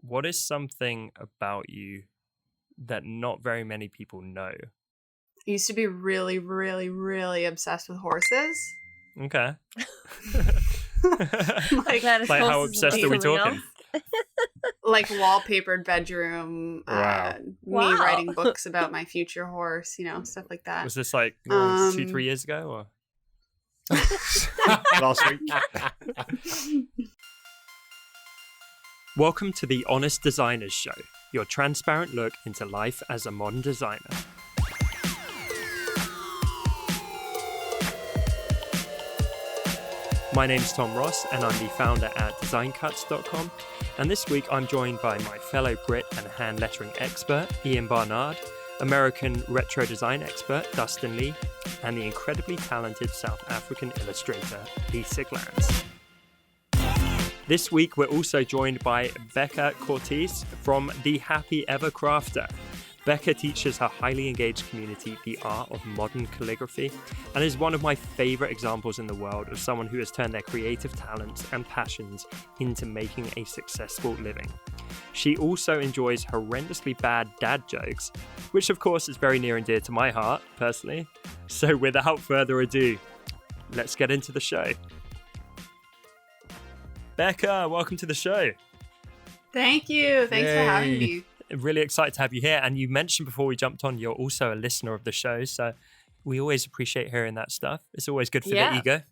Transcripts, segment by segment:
what is something about you that not very many people know? I used to be really, really, really obsessed with horses. Okay. Like how obsessed are we talking? Like wallpapered bedroom, Wow. me writing books about my future horse, stuff like that. Was this like 2-3 years ago or Last week? Welcome to the Honest Designers Show, your transparent look into life as a modern designer. My name's Tom Ross, and I'm the founder at designcuts.com. And this week I'm joined by my fellow Brit and hand lettering expert, Ian Barnard, American retro design expert, Dustin Lee, and the incredibly talented South African illustrator, Lisa Glantz. This week we're also joined by Becca Courtice from The Happy Ever Crafter. Becca teaches her highly engaged community the art of modern calligraphy and is one of my favorite examples in the world of someone who has turned their creative talents and passions into making a successful living. She also enjoys horrendously bad dad jokes, which of course is very near and dear to my heart, personally. So without further ado, let's get into the show. Becca, welcome to the show. Thank you. Thanks for having me. Really excited to have you here. And you mentioned before we jumped on, you're also a listener of the show. So we always appreciate hearing that stuff. It's always good for the ego.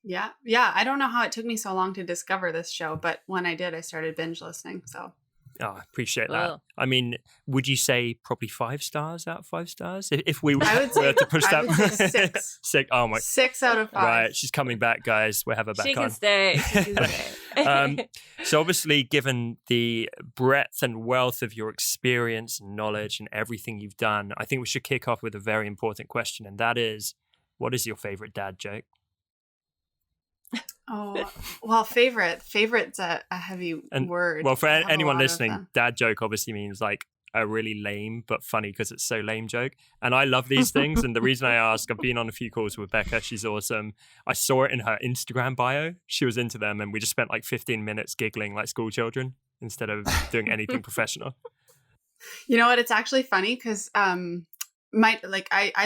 Yeah. I don't know how it took me so long to discover this show, but when I did, I started binge listening. So. Oh, I appreciate that. Oh. I mean, would you say probably 5 stars out of 5 stars? If we were to push that. I would say 6. 6. Oh my. 6 out of 5. Right. She's coming back, guys. We'll have her back she on. Can stay. She can stay. So obviously, given the breadth and wealth of your experience and knowledge and everything you've done, I think we should kick off with a very important question. And that is, what is your favorite dad joke? Oh, well, favorite's a heavy word. Well, for anyone listening, dad joke obviously means like a really lame but funny because it's so lame joke. And I love these things. And the reason I ask, I've been on a few calls with Becca. She's awesome. I saw it in her Instagram bio. She was into them and we just spent like 15 minutes giggling like school children instead of doing anything professional. You know what? It's actually funny because I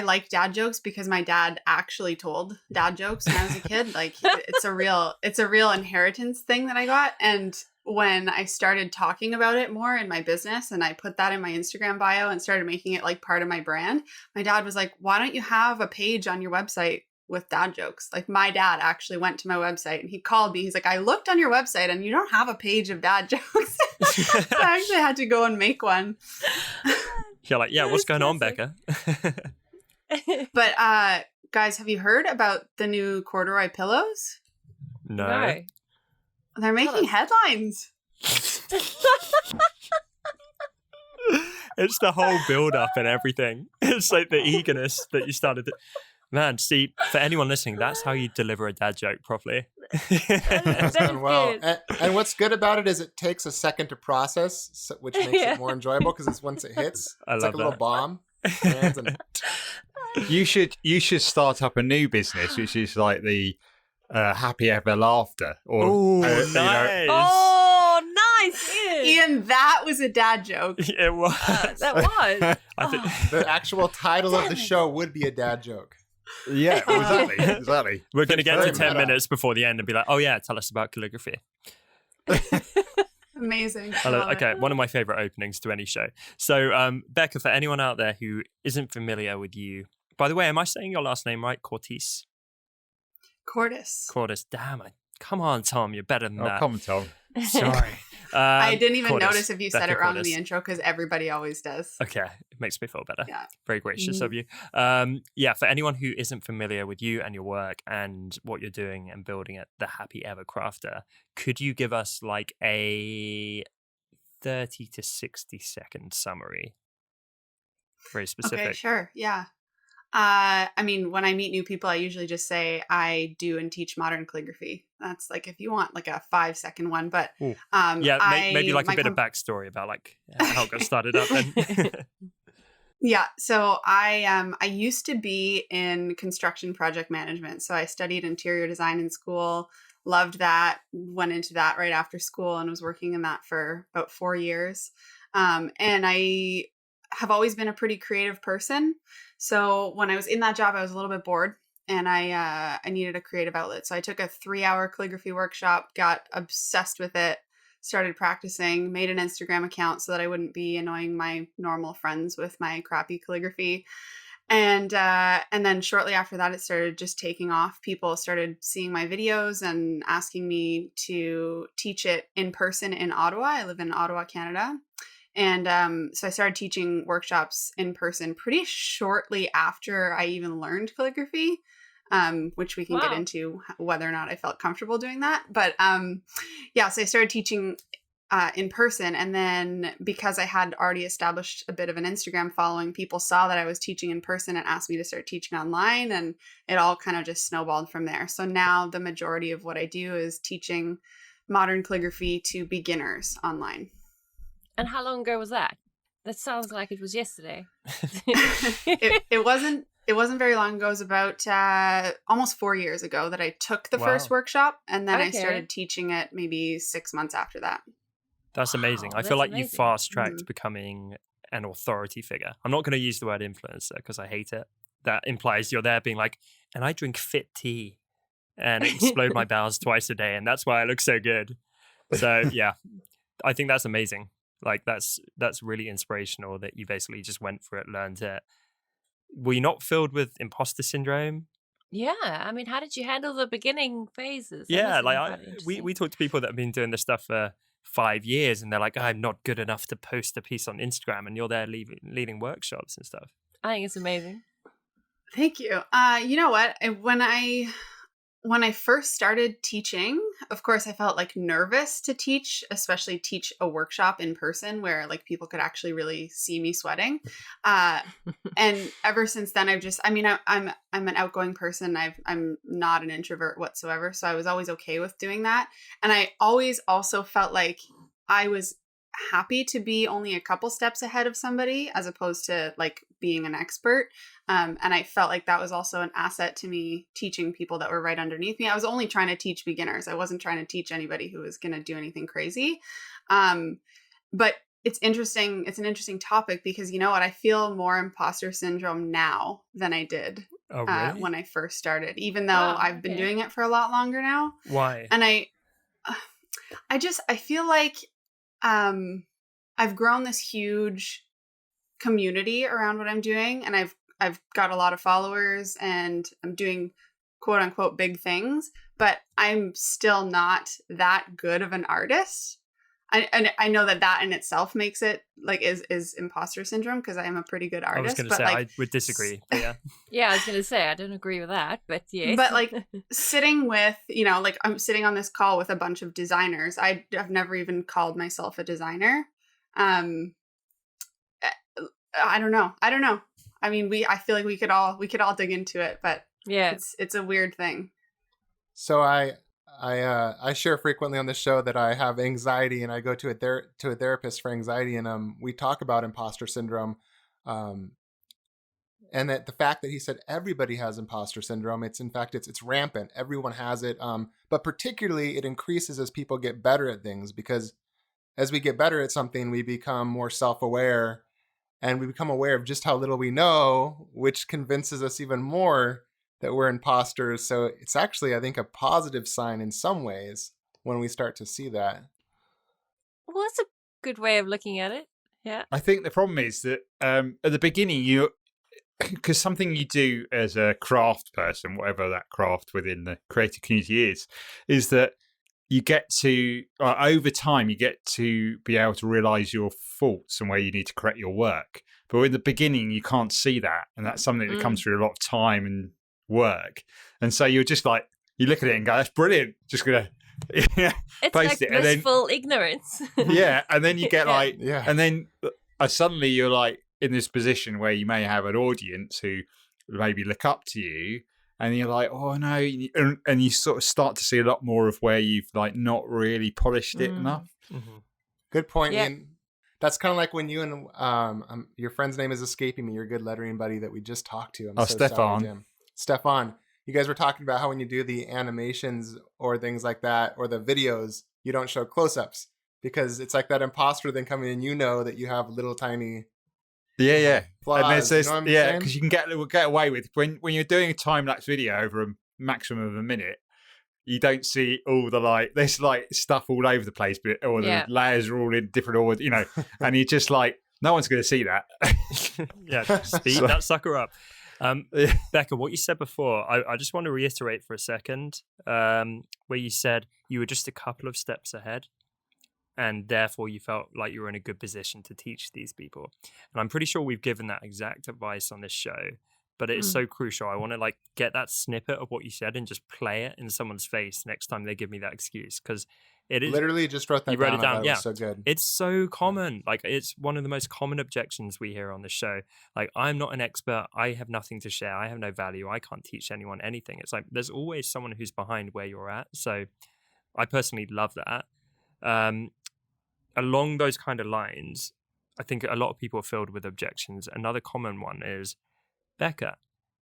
like dad jokes because my dad actually told dad jokes when I was a kid. Like it's a real inheritance thing that I got. And when I started talking about it more in my business and I put that in my Instagram bio and started making it like part of my brand, my dad was like, why don't you have a page on your website with dad jokes? Like my dad actually went to my website and he called me. He's like, I looked on your website and you don't have a page of dad jokes. So I actually had to go and make one. You're like, yeah, what's going on, Becca? But guys, have you heard about the new corduroy pillows? No. They're making headlines. It's the whole build-up and everything. It's like the eagerness that you started to... Man, see, for anyone listening, that's how you deliver a dad joke properly. Well, and what's good about it is it takes a second to process, which makes it more enjoyable because once it hits, it's like a little bomb. You should start up a new business, which is like the Happy Ever Laughter. Nice. Oh, nice, Ian, that was a dad joke. It was. That was. I think the actual title of the show would be a dad joke. Yeah, exactly. We're going to get to 10 minutes before the end and be like, oh yeah, tell us about calligraphy. Amazing. Okay, one of my favorite openings to any show. So, Becca, for anyone out there who isn't familiar with you, by the way, am I saying your last name right? Courtice? Courtice. Damn it. Come on, Tom, you're better than that. Come on, Tom. Sorry. I didn't even Courtice. Notice if you said Becca it wrong Courtice. in the intro because everybody always does. Okay, it makes me feel better. Yeah. Very gracious of you. For anyone who isn't familiar with you and your work and what you're doing and building at The Happy Ever Crafter, could you give us like a 30 to 60 second summary? Very specific. Okay, sure. Yeah. I mean, when I meet new people, I usually just say I do and teach modern calligraphy. That's like if you want like a 5-second one, but maybe like a bit of backstory about like how it got started up. Then. Yeah, so I used to be in construction project management. So I studied interior design in school. loved that, went into that right after school and was working in that for about 4 years. And I have always been a pretty creative person. So when I was in that job, I was a little bit bored and I needed a creative outlet. So I took a 3-hour calligraphy workshop, got obsessed with it, started practicing, made an Instagram account so that I wouldn't be annoying my normal friends with my crappy calligraphy. And then shortly after that, it started just taking off. People started seeing my videos and asking me to teach it in person in Ottawa. I live in Ottawa, Canada. And so I started teaching workshops in person pretty shortly after I even learned calligraphy, which we can get into whether or not I felt comfortable doing that. But so I started teaching in person. And then because I had already established a bit of an Instagram following, people saw that I was teaching in person and asked me to start teaching online. And it all kind of just snowballed from there. So now the majority of what I do is teaching modern calligraphy to beginners online. And how long ago was that? That sounds like it was yesterday. It wasn't very long ago. It was about almost 4 years ago that I took the first workshop, and then I started teaching it maybe 6 months after that. That's amazing. I feel like you fast-tracked becoming an authority figure. I'm not going to use the word influencer because I hate it. That implies you're there being like, and I drink fit tea and explode my bowels twice a day, and that's why I look so good. So yeah, I think that's amazing. Like that's really inspirational that you basically just went for it, learned it. Were you not filled with imposter syndrome? Yeah, I mean, how did you handle the beginning phases? Yeah, like we talk to people that have been doing this stuff for 5 years, and they're like, I'm not good enough to post a piece on Instagram, and you're there leading workshops and stuff. I think it's amazing. Thank you. You know what? When I first started teaching, of course, I felt like nervous to teach, especially teach a workshop in person where like people could actually really see me sweating. And ever since then, I'm an outgoing person. I'm not an introvert whatsoever. So I was always okay with doing that. And I always also felt like I was happy to be only a couple steps ahead of somebody as opposed to like being an expert. And I felt like that was also an asset to me teaching people that were right underneath me. I was only trying to teach beginners. I wasn't trying to teach anybody who was going to do anything crazy. But it's interesting. It's an interesting topic because you know what? I feel more imposter syndrome now than I did when I first started, even though I've been doing it for a lot longer now. Why? And I feel like I've grown this huge community around what I'm doing, and I've got a lot of followers and I'm doing quote unquote big things, but I'm still not that good of an artist. I know that in itself makes it like is imposter syndrome because I am a pretty good artist. I was going to say I would disagree. But yeah. Yeah, I was going to say I don't agree with that, but yes. But like sitting with, like I'm sitting on this call with a bunch of designers. I've never even called myself a designer. I don't know. I mean, I feel like we could all dig into it, but yeah, it's a weird thing. So I share frequently on the show that I have anxiety, and I go to a therapist for anxiety, and we talk about imposter syndrome, and that the fact that he said everybody has imposter syndrome. It's rampant. Everyone has it, but particularly it increases as people get better at things, because as we get better at something, we become more self-aware. And we become aware of just how little we know, which convinces us even more that we're imposters. So it's actually, I think, a positive sign in some ways when we start to see that. Well, that's a good way of looking at it. Yeah. I think the problem is that at the beginning, because something you do as a craft person, whatever that craft within the creative community is that you get to, over time, you get to be able to realize your faults and where you need to correct your work. But in the beginning, you can't see that. And that's something that comes through a lot of time and work. And so you're just like, you look at it and go, that's brilliant. Just going to it's like blissful ignorance. Yeah. And then you get and then suddenly you're like in this position where you may have an audience who maybe look up to you. And you're like, oh no, and you sort of start to see a lot more of where you've like not really polished it enough. Mm-hmm. Good point, Ian. That's kind of like when you and your friend's name is escaping me. Your good lettering buddy that we just talked to. Stefan. Stefan. you guys were talking about how when you do the animations or things like that, or the videos, you don't show close-ups because it's like that imposter then coming in, you know that you have little tiny Yeah. And there's flaws. You this, know what I'm yeah, saying? because you can get away with when you're doing a time lapse video over a maximum of a minute. You don't see all the like there's like stuff all over the place, but or Yeah. the layers are all in different order, you know, and you're just like, no one's going to see that. Yeah, speed So- that sucker up. Yeah. Becca, what you said before, I just want to reiterate for a second, where you said you were just a couple of steps ahead, and therefore you felt like you were in a good position to teach these people. And I'm pretty sure we've given that exact advice on this show, but it is so crucial. I want to like get that snippet of what you said and just play it in someone's face next time they give me that excuse, because it is Literally just wrote that You wrote down. it down, I thought yeah. was so good. it's so common. Like, it's one of the most common objections we hear on the show. Like, I'm not an expert. I have nothing to share. I have no value. I can't teach anyone anything. It's like there's always someone who's behind where you're at. So I personally love that. Along those kind of lines, I think a lot of people are filled with objections. Another common one is, Becca,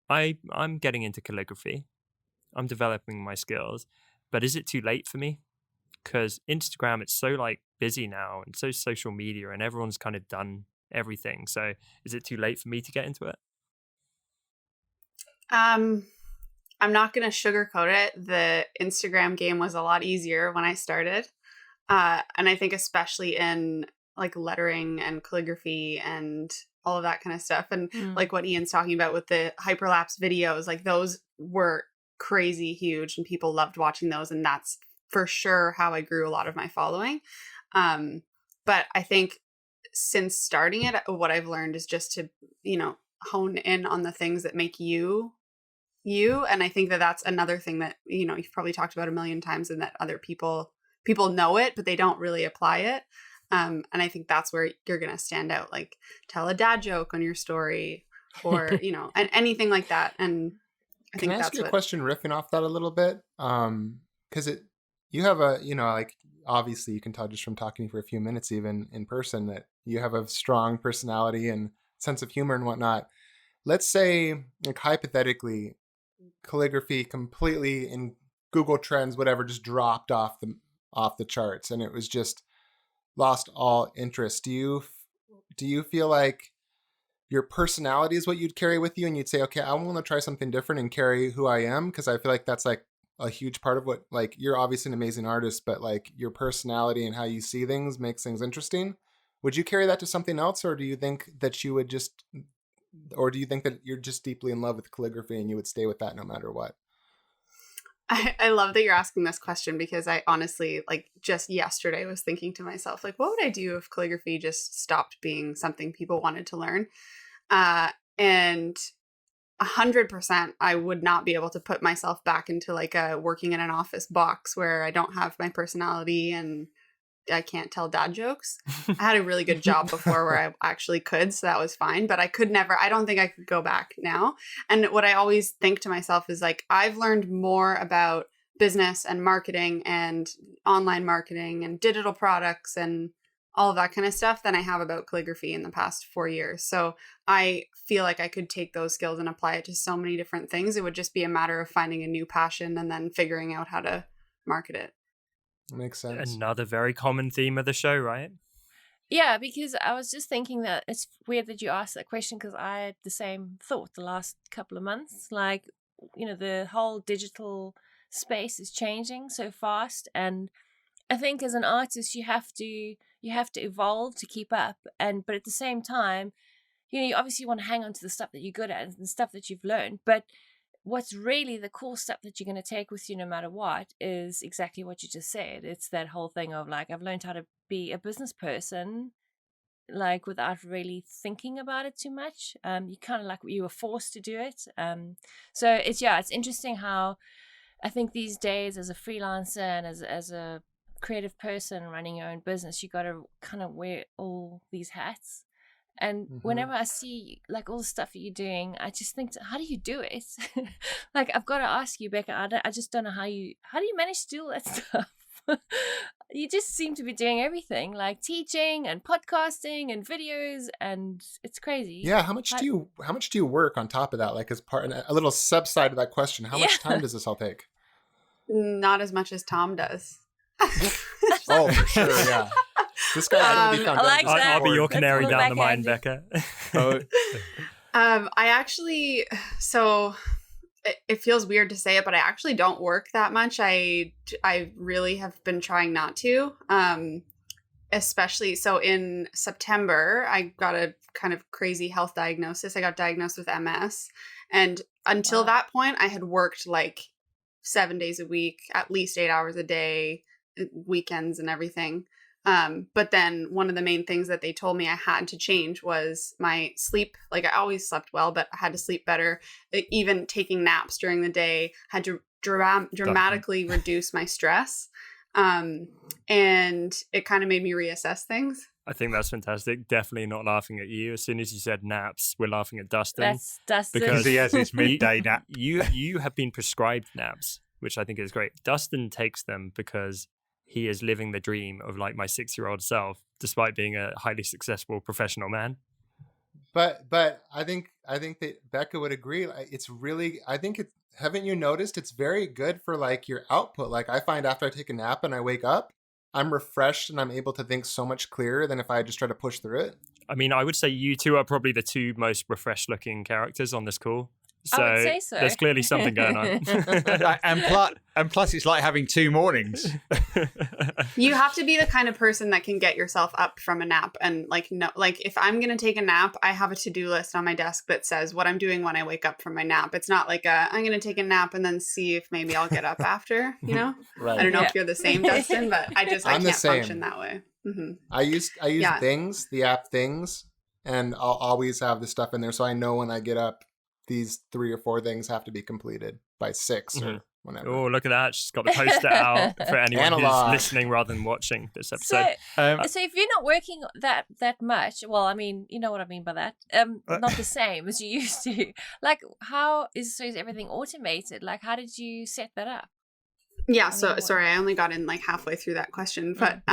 I'm getting into calligraphy. I'm developing my skills, but is it too late for me? Because Instagram, it's so like busy now, and so social media, and everyone's kind of done everything. So is it too late for me to get into it? I'm not going to sugarcoat it. The Instagram game was a lot easier when I started. And I think especially in like lettering and calligraphy and all of that kind of stuff. And like what Ian's talking about with the hyperlapse videos, like those were crazy huge and people loved watching those. And that's for sure how I grew a lot of my following. But I think since starting it, what I've learned is just to, hone in on the things that make you. And I think that that's another thing that, you've probably talked about a million times, and that other people know it, but they don't really apply it. And I think that's where you're going to stand out, like tell a dad joke on your story or, and anything like that. And I think Can I ask that's you a question riffing off that a little bit? Because you have a, like obviously you can tell just from talking for a few minutes, even in person, that you have a strong personality and sense of humor and whatnot. Let's say, like hypothetically, calligraphy completely in Google Trends, whatever, just dropped off the charts, and it was just lost all interest. Do you feel like your personality is what you'd carry with you, and you'd say, okay, I want to try something different and carry who I am? Because I feel like that's like a huge part of what, like, you're obviously an amazing artist, but like your personality and how you see things makes things interesting. Would you carry that to something else, or do you think that you would just, or do you think that you're just deeply in love with calligraphy and you would stay with that no matter what? I love that you're asking this question, because I honestly, like, just yesterday was thinking to myself, like, what would I do if calligraphy just stopped being something people wanted to learn? And 100%, I would not be able to put myself back into like a working in an office box where I don't have my personality and I can't tell dad jokes. I had a really good job before where I actually could, so that was fine, but I don't think I could go back now. And what I always think to myself is like, I've learned more about business and marketing and online marketing and digital products and all of that kind of stuff than I have about calligraphy in the past 4 years. So I feel like I could take those skills and apply it to so many different things. It would just be a matter of finding a new passion and then figuring out how to market it. Makes sense. Another very common theme of the show, right? Yeah, because I was just thinking that it's weird that you asked that question, because I had the same thought the last couple of months. Like, the whole digital space is changing so fast, and I think as an artist you have to evolve to keep up, but at the same time, you obviously want to hang on to the stuff that you're good at and the stuff that you've learned, but what's really the cool stuff that you're going to take with you no matter what is exactly what you just said. It's that whole thing of like, I've learned how to be a business person, like without really thinking about it too much. You kind of like, you were forced to do it. So it's interesting how I think these days as a freelancer and as a creative person running your own business, you got to kind of wear all these hats. And whenever I see like all the stuff that you're doing, I just think, how do you do it? Like, I've got to ask you, Becca, I just don't know how do you manage to do all that stuff? You just seem to be doing everything, like teaching and podcasting and videos, and it's crazy. Yeah, how much do you work on top of that? Like as part, a little subside of that question, how much time does this all take? Not as much as Tom does. Oh, for sure, yeah. This guy's gonna be found I like out. that. I'll be your Let's canary look down the back mine, at Becca. Oh, I actually, so it feels weird to say it, but I actually don't work that much. I really have been trying not to. Especially so in September, I got a kind of crazy health diagnosis. I got diagnosed with MS, and until that point, I had worked like 7 days a week, at least 8 hours a day, weekends and everything. But then one of the main things that they told me I had to change was my sleep. Like I always slept well, but I had to sleep better. Even taking naps during the day had to dramatically reduce my stress. And it kind of made me reassess things. I think that's fantastic. Definitely not laughing at you. As soon as you said naps, we're laughing at Dustin. That's Dustin. because he has his midday nap. You have been prescribed naps, which I think is great. Dustin takes them because he is living the dream of like my 6-year-old self, despite being a highly successful professional man. But I think that Becca would agree. It's really, haven't you noticed it's very good for like your output? Like I find after I take a nap and I wake up, I'm refreshed and I'm able to think so much clearer than if I just try to push through it. I mean, I would say you two are probably the two most refreshed looking characters on this call. So, I would say so. There's clearly something going on. and plus, it's like having 2 mornings. You have to be the kind of person that can get yourself up from a nap and like, no, like if I'm going to take a nap, I have a to-do list on my desk that says what I'm doing when I wake up from my nap. It's not like I'm going to take a nap and then see if maybe I'll get up after, you know? Right. I don't know if you're the same, Dustin, but I I'm the can't same. function that way. Mm-hmm. I use Yeah. Things, the app Things, and I'll always have the stuff in there. So I know when I get up, these 3 or 4 things have to be completed by 6 or whenever. Oh, look at that. She's got the poster out for anyone Analog. who's listening rather than watching this episode. So if you're not working that much, well, I mean, you know what I mean by that. Not the same as you used to. Like, is everything automated? Like, how did you set that up? Yeah. Sorry, I only got in like halfway through that question, but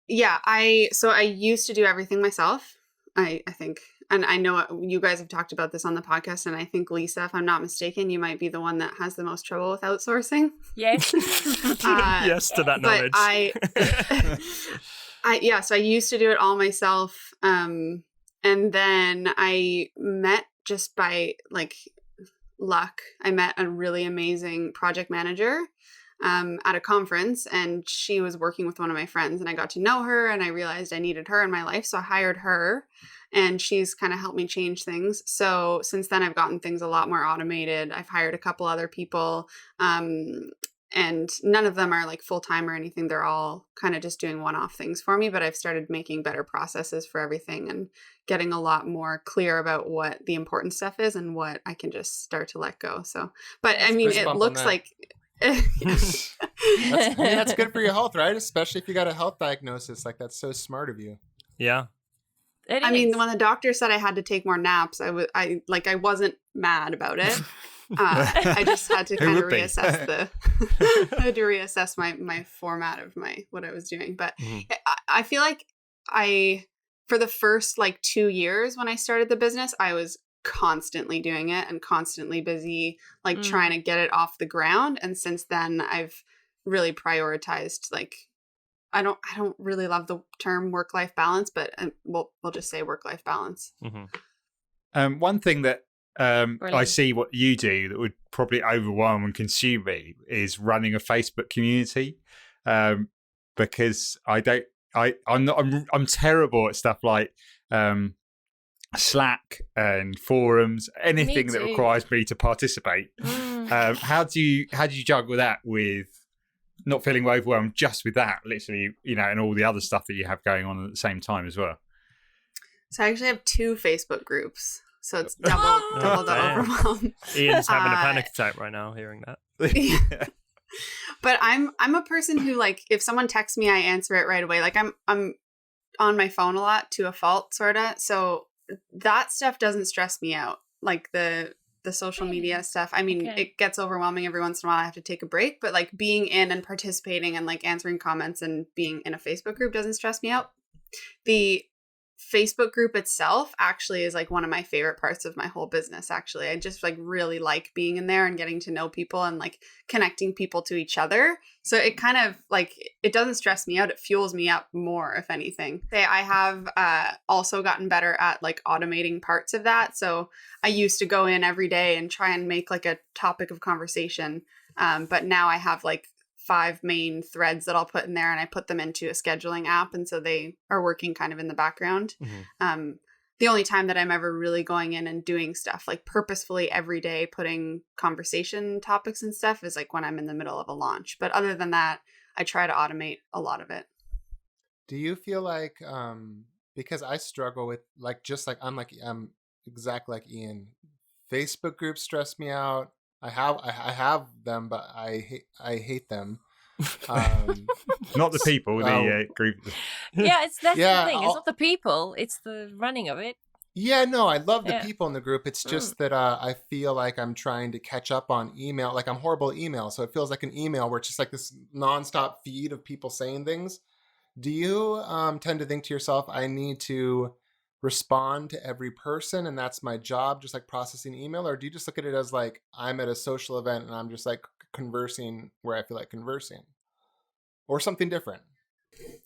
yeah, I used to do everything myself. I think, and I know you guys have talked about this on the podcast, and I think Lisa, if I'm not mistaken, you might be the one that has the most trouble with outsourcing. Yes. Yes to that knowledge. But so I used to do it all myself. And then I met, just by like luck, I met a really amazing project manager at a conference, and she was working with one of my friends, and I got to know her, and I realized I needed her in my life. So I hired her, and she's kind of helped me change things. So since then I've gotten things a lot more automated. I've hired a couple other people, and none of them are like full-time or anything. They're all kind of just doing one-off things for me, but I've started making better processes for everything and getting a lot more clear about what the important stuff is and what I can just start to let go. So, but I mean, it looks like that's good for your health, right? Especially if you got a health diagnosis. Like that's so smart of you. Yeah. I mean, when the doctor said I had to take more naps, I wasn't mad about it. I just had to kind of reassess I had to reassess my format of what I was doing. But I feel like for the first like 2 years when I started the business, I was constantly doing it and constantly busy, like trying to get it off the ground. And since then I've really prioritized, like, I don't really love the term work-life balance, but we'll just say work-life balance. One thing that I see what you do that would probably overwhelm and consume me is running a Facebook community, because I'm terrible at stuff like Slack and forums, anything that requires me to participate. How do you juggle that with not feeling overwhelmed just with that, literally, and all the other stuff that you have going on at the same time as well? So I actually have 2 Facebook groups. So it's double the overwhelm. Ian's having a panic attack right now hearing that. Yeah. But I'm a person who, like, if someone texts me, I answer it right away. Like I'm on my phone a lot to a fault, sort of. So that stuff doesn't stress me out. Like the the social Really? media stuff. I mean, Okay. it gets overwhelming every once in a while. I have to take a break, but like being in and participating and like answering comments and being in a Facebook group doesn't stress me out. The Facebook group itself actually is like one of my favorite parts of my whole business. Actually, I just like really like being in there and getting to know people and like connecting people to each other. So it kind of like, it doesn't stress me out. It fuels me up more, if anything. I have also gotten better at like automating parts of that. So I used to go in every day and try and make like a topic of conversation. But now I have like 5 main threads that I'll put in there, and I put them into a scheduling app. And so they are working kind of in the background. The only time that I'm ever really going in and doing stuff like purposefully every day, putting conversation topics and stuff, is like when I'm in the middle of a launch. But other than that, I try to automate a lot of it. Do you feel like, because I struggle with like, just like I'm exactly like Ian, Facebook groups stress me out. I have them, but I hate them. Not the people, the group. Yeah, that's Yeah, the thing. It's not the people, it's the running of it. Yeah, no, I love the Yeah. people in the group. It's just that I feel like I'm trying to catch up on email. Like I'm horrible at email, so it feels like an email where it's just like this nonstop feed of people saying things. Do you tend to think to yourself, I need to respond to every person and that's my job, just like processing email? Or do you just look at it as like I'm at a social event and I'm just like conversing where I feel like conversing? Or something different?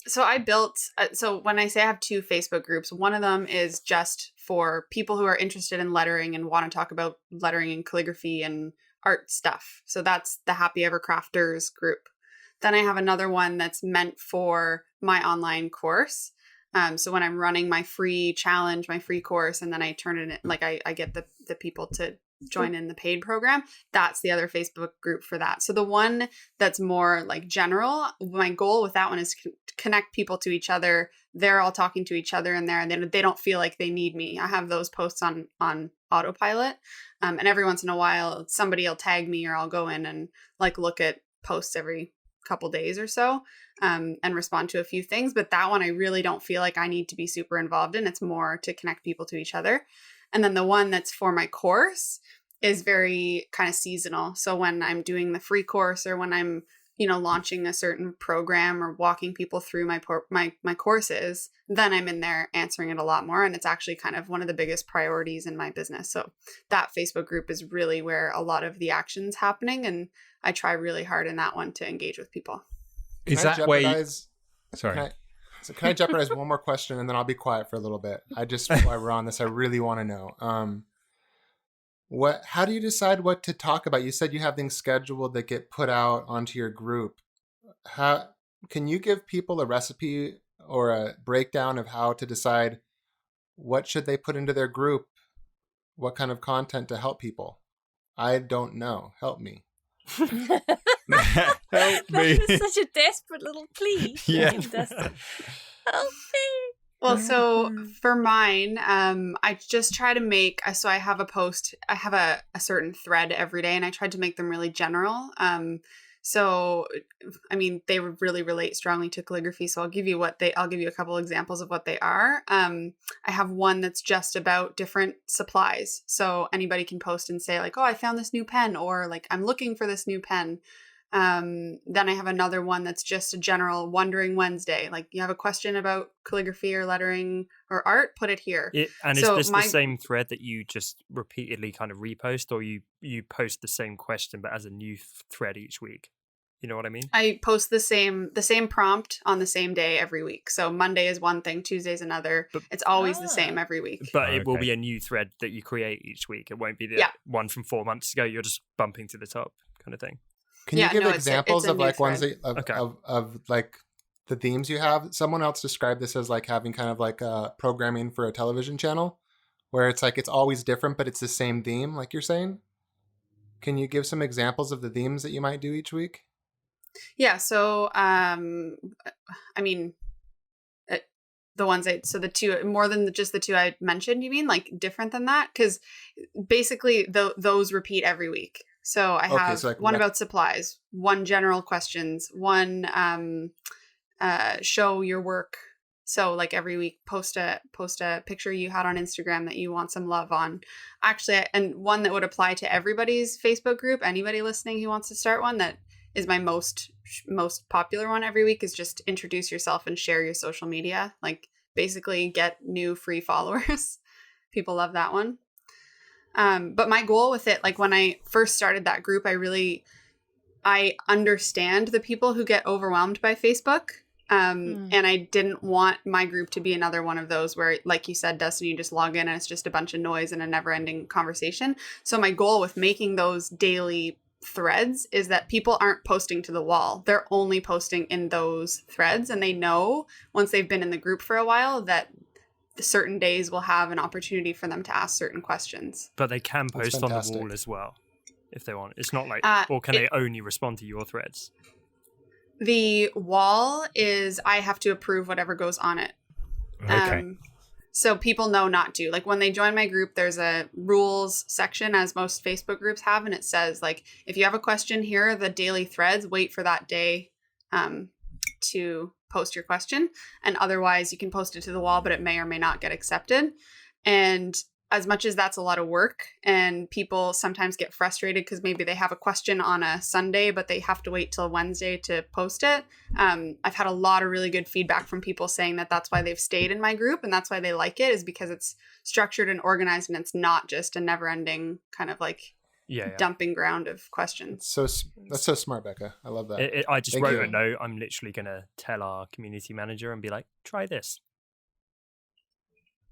So I built, so when I say I have 2 Facebook groups, one of them is just for people who are interested in lettering and want to talk about lettering and calligraphy and art stuff. So that's the Happy Ever Crafters group. Then I have another one that's meant for my online course. So when I'm running my free challenge, my free course, and then I turn it in, like I get the people to join in the paid program, that's the other Facebook group for that. So the one that's more like general, my goal with that one is to connect people to each other. They're all talking to each other in there, and they don't feel like they need me. I have those posts on autopilot, and every once in a while somebody will tag me, or I'll go in and like look at posts every couple days or so, and respond to a few things. But that one I really don't feel like I need to be super involved in. It's more to connect people to each other. And then the one that's for my course is very kind of seasonal. So when I'm doing the free course, or when I'm, launching a certain program or walking people through my courses, then I'm in there answering it a lot more. And it's actually kind of one of the biggest priorities in my business. So that Facebook group is really where a lot of the action's happening. And I try really hard in that one to engage with people. Is that where you... Sorry. Can I jeopardize one more question and then I'll be quiet for a little bit? While we're on this, I really want to know. How do you decide what to talk about? You said you have things scheduled that get put out onto your group. How can you give people a recipe or a breakdown of how to decide what should they put into their group? What kind of content to help people? I don't know. Help me. Help me. That is such a desperate little plea. Yeah. Help me. Well, so for mine, I just try to make, so I have a post, I have a certain thread every day, and I tried to make them really general. So, I mean, they would really relate strongly to calligraphy. So I'll give you a couple examples of what they are. I have one that's just about different supplies. So anybody can post and say like, oh, I found this new pen, or like, I'm looking for this new pen. Then I have another one that's just a general Wondering Wednesday. Like, you have a question about calligraphy or lettering or art, put it here. And is this the same thread that you just repeatedly kind of repost, or you post the same question but as a new thread each week? You know what I mean? I post the same prompt on the same day every week. So Monday is one thing, Tuesday's another. But it's always the same every week. But it will be a new thread that you create each week. It won't be the one from 4 months ago. You're just bumping to the top kind of thing. Can you give examples of like ones thread. of like the themes you have? Someone else described this as like having kind of like programming for a television channel, where it's like it's always different, but it's the same theme, like you're saying. Can you give some examples of the themes that you might do each week? Yeah. So, I mean, the ones so the two, more than just the two I mentioned, you mean like different than that? Because basically those repeat every week. So I have one about supplies, one general questions, one show your work So like every week, post a picture you had on Instagram that you want some love on. Actually, and one that would apply to everybody's Facebook group, anybody listening who wants to start one, that is my most popular one every week, is just introduce yourself and share your social media. Like basically get new free followers. People love that one. But my goal with it, like when I first started that group, I understand the people who get overwhelmed by Facebook. And I didn't want my group to be another one of those where, like you said, Dustin, you just log in and it's just a bunch of noise and a never ending conversation. So my goal with making those daily threads is that people aren't posting to the wall. They're only posting in those threads. And they know once they've been in the group for a while that certain days will have an opportunity for them to ask certain questions. But they can post on the wall as well if they want. It's not like, or can they only respond to your threads? The wall is I have to approve whatever goes on it. Okay. So people know not to. Like when they join my group, there's a rules section, as most Facebook groups have, and it says like, if you have a question, here are the daily threads. Wait for that day to post your question, and otherwise you can post it to the wall, but it may or may not get accepted. And as much as that's a lot of work, and people sometimes get frustrated because maybe they have a question on a Sunday, but they have to wait till Wednesday to post it. I've had a lot of really good feedback from people saying that that's why they've stayed in my group, and that's why they like it, is because it's structured and organized, and it's not just a never-ending kind of like dumping ground of questions. So that's so smart, Becca. I love that. I just wrote a note. I'm literally going to tell our community manager and be like, try this.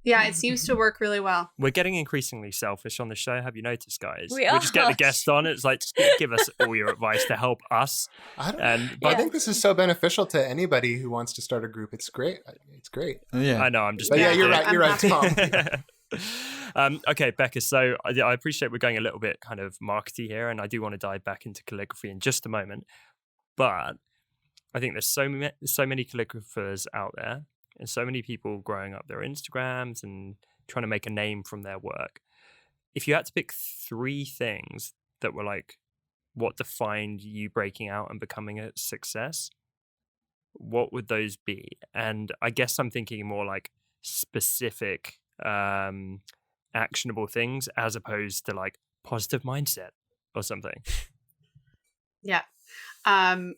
Yeah, it seems to work really well. We're getting increasingly selfish on the show. Have you noticed, guys? We just get the guest on. It's like, just give us all your advice to help us. I think this is so beneficial to anybody who wants to start a group. It's great. It's great. Yeah, I know. I'm just. But you're right. You're right, Tom. Okay, Becca. So I appreciate we're going a little bit kind of markety here, and I do want to dive back into calligraphy in just a moment. But I think there's so many calligraphers out there, and so many people growing up their Instagrams and trying to make a name from their work. If you had to pick 3 things that were like what defined you breaking out and becoming a success, what would those be? And I guess I'm thinking more like specific, actionable things as opposed to like positive mindset or something. Yeah.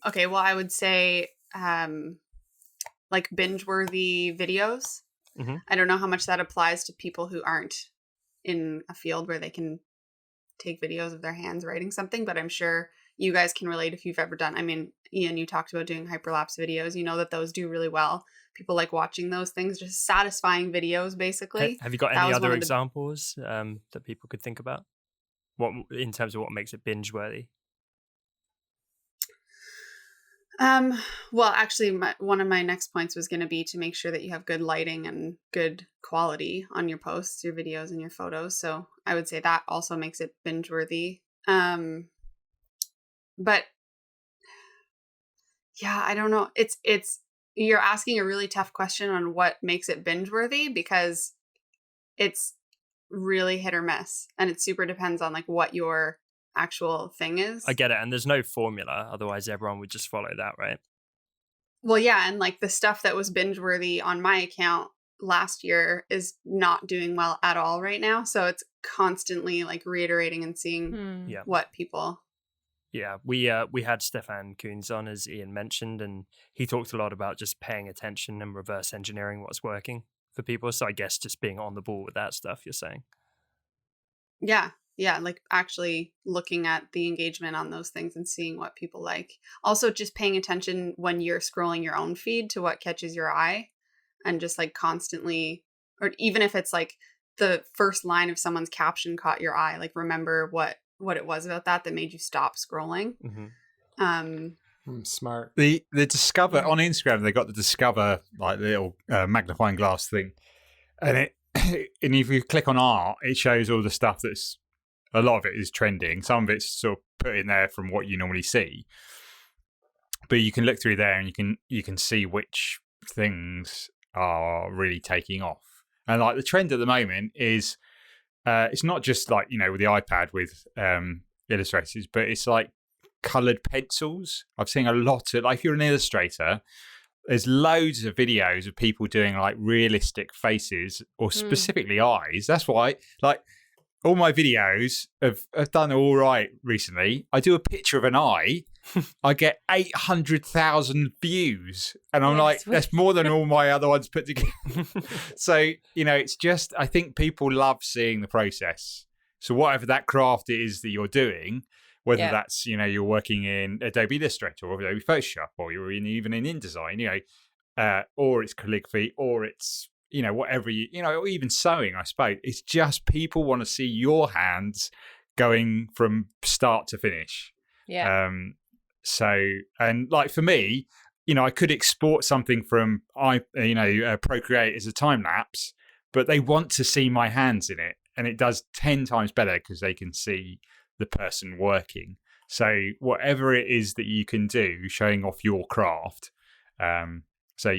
Okay. Well, I would say like binge-worthy videos. Mm-hmm. I don't know how much that applies to people who aren't in a field where they can take videos of their hands writing something, but I'm sure you guys can relate if you've ever done. I mean, Ian, you talked about doing hyperlapse videos. You know that those do really well. People like watching those things, just satisfying videos, basically. Have you got any other examples that people could think about? What in terms of what makes it binge-worthy? Well, actually, one of my next points was going to be to make sure that you have good lighting and good quality on your posts, your videos, and your photos. So I would say that also makes it binge-worthy. But yeah, I don't know. It's you're asking a really tough question on what makes it binge-worthy, because it's really hit or miss, and it super depends on like what your actual thing is. I get it, and there's no formula, otherwise everyone would just follow that, right? Well, yeah, and like the stuff that was binge worthy on my account last year is not doing well at all right now, so it's constantly like reiterating and seeing what people. Yeah, we had Stefan Kuhns on, as Ian mentioned, and he talked a lot about just paying attention and reverse engineering what's working for people. So I guess just being on the ball with that stuff, you're saying. Yeah, like actually looking at the engagement on those things and seeing what people like. Also just paying attention when you're scrolling your own feed to what catches your eye, and just like constantly, or even if it's like the first line of someone's caption caught your eye, like remember what it was about that made you stop scrolling. Mm-hmm. Smart. The Discover on Instagram, they got the Discover like little magnifying glass thing, and and if you click on art, it shows all the stuff that's, a lot of it is trending. Some of it's sort of put in there from what you normally see, but you can look through there and you can see which things are really taking off. And like the trend at the moment is, it's not just like, with the iPad with illustrators, but it's like coloured pencils. I've seen a lot of, like, if you're an illustrator, there's loads of videos of people doing like realistic faces or specifically eyes. That's why, like, all my videos have done all right recently. I do a picture of an eye, I get 800,000 views, and I'm like, that's more than all my other ones put together. So, it's just, I think people love seeing the process. So whatever that craft is that you're doing, whether that's, you're working in Adobe Illustrator or Adobe Photoshop, or you're even in InDesign, or it's calligraphy, or it's, whatever or even sewing, I suppose. It's just people want to see your hands going from start to finish. Yeah. So, and like for me, I could export something from Procreate as a time lapse, but they want to see my hands in it, and it does 10 times better because they can see the person working. So whatever it is that you can do, showing off your craft. So,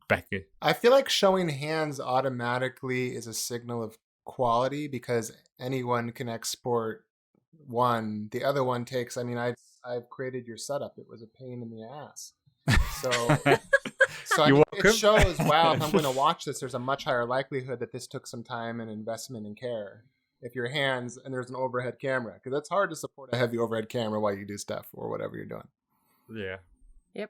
Becca. I feel like showing hands automatically is a signal of quality because anyone can export one. The other one takes, I've created your setup. It was a pain in the ass. So it shows, wow, if I'm going to watch this, there's a much higher likelihood that this took some time and investment and care. If your hands and there's an overhead camera, because it's hard to support a heavy overhead camera while you do stuff or whatever you're doing. Yeah. Yep.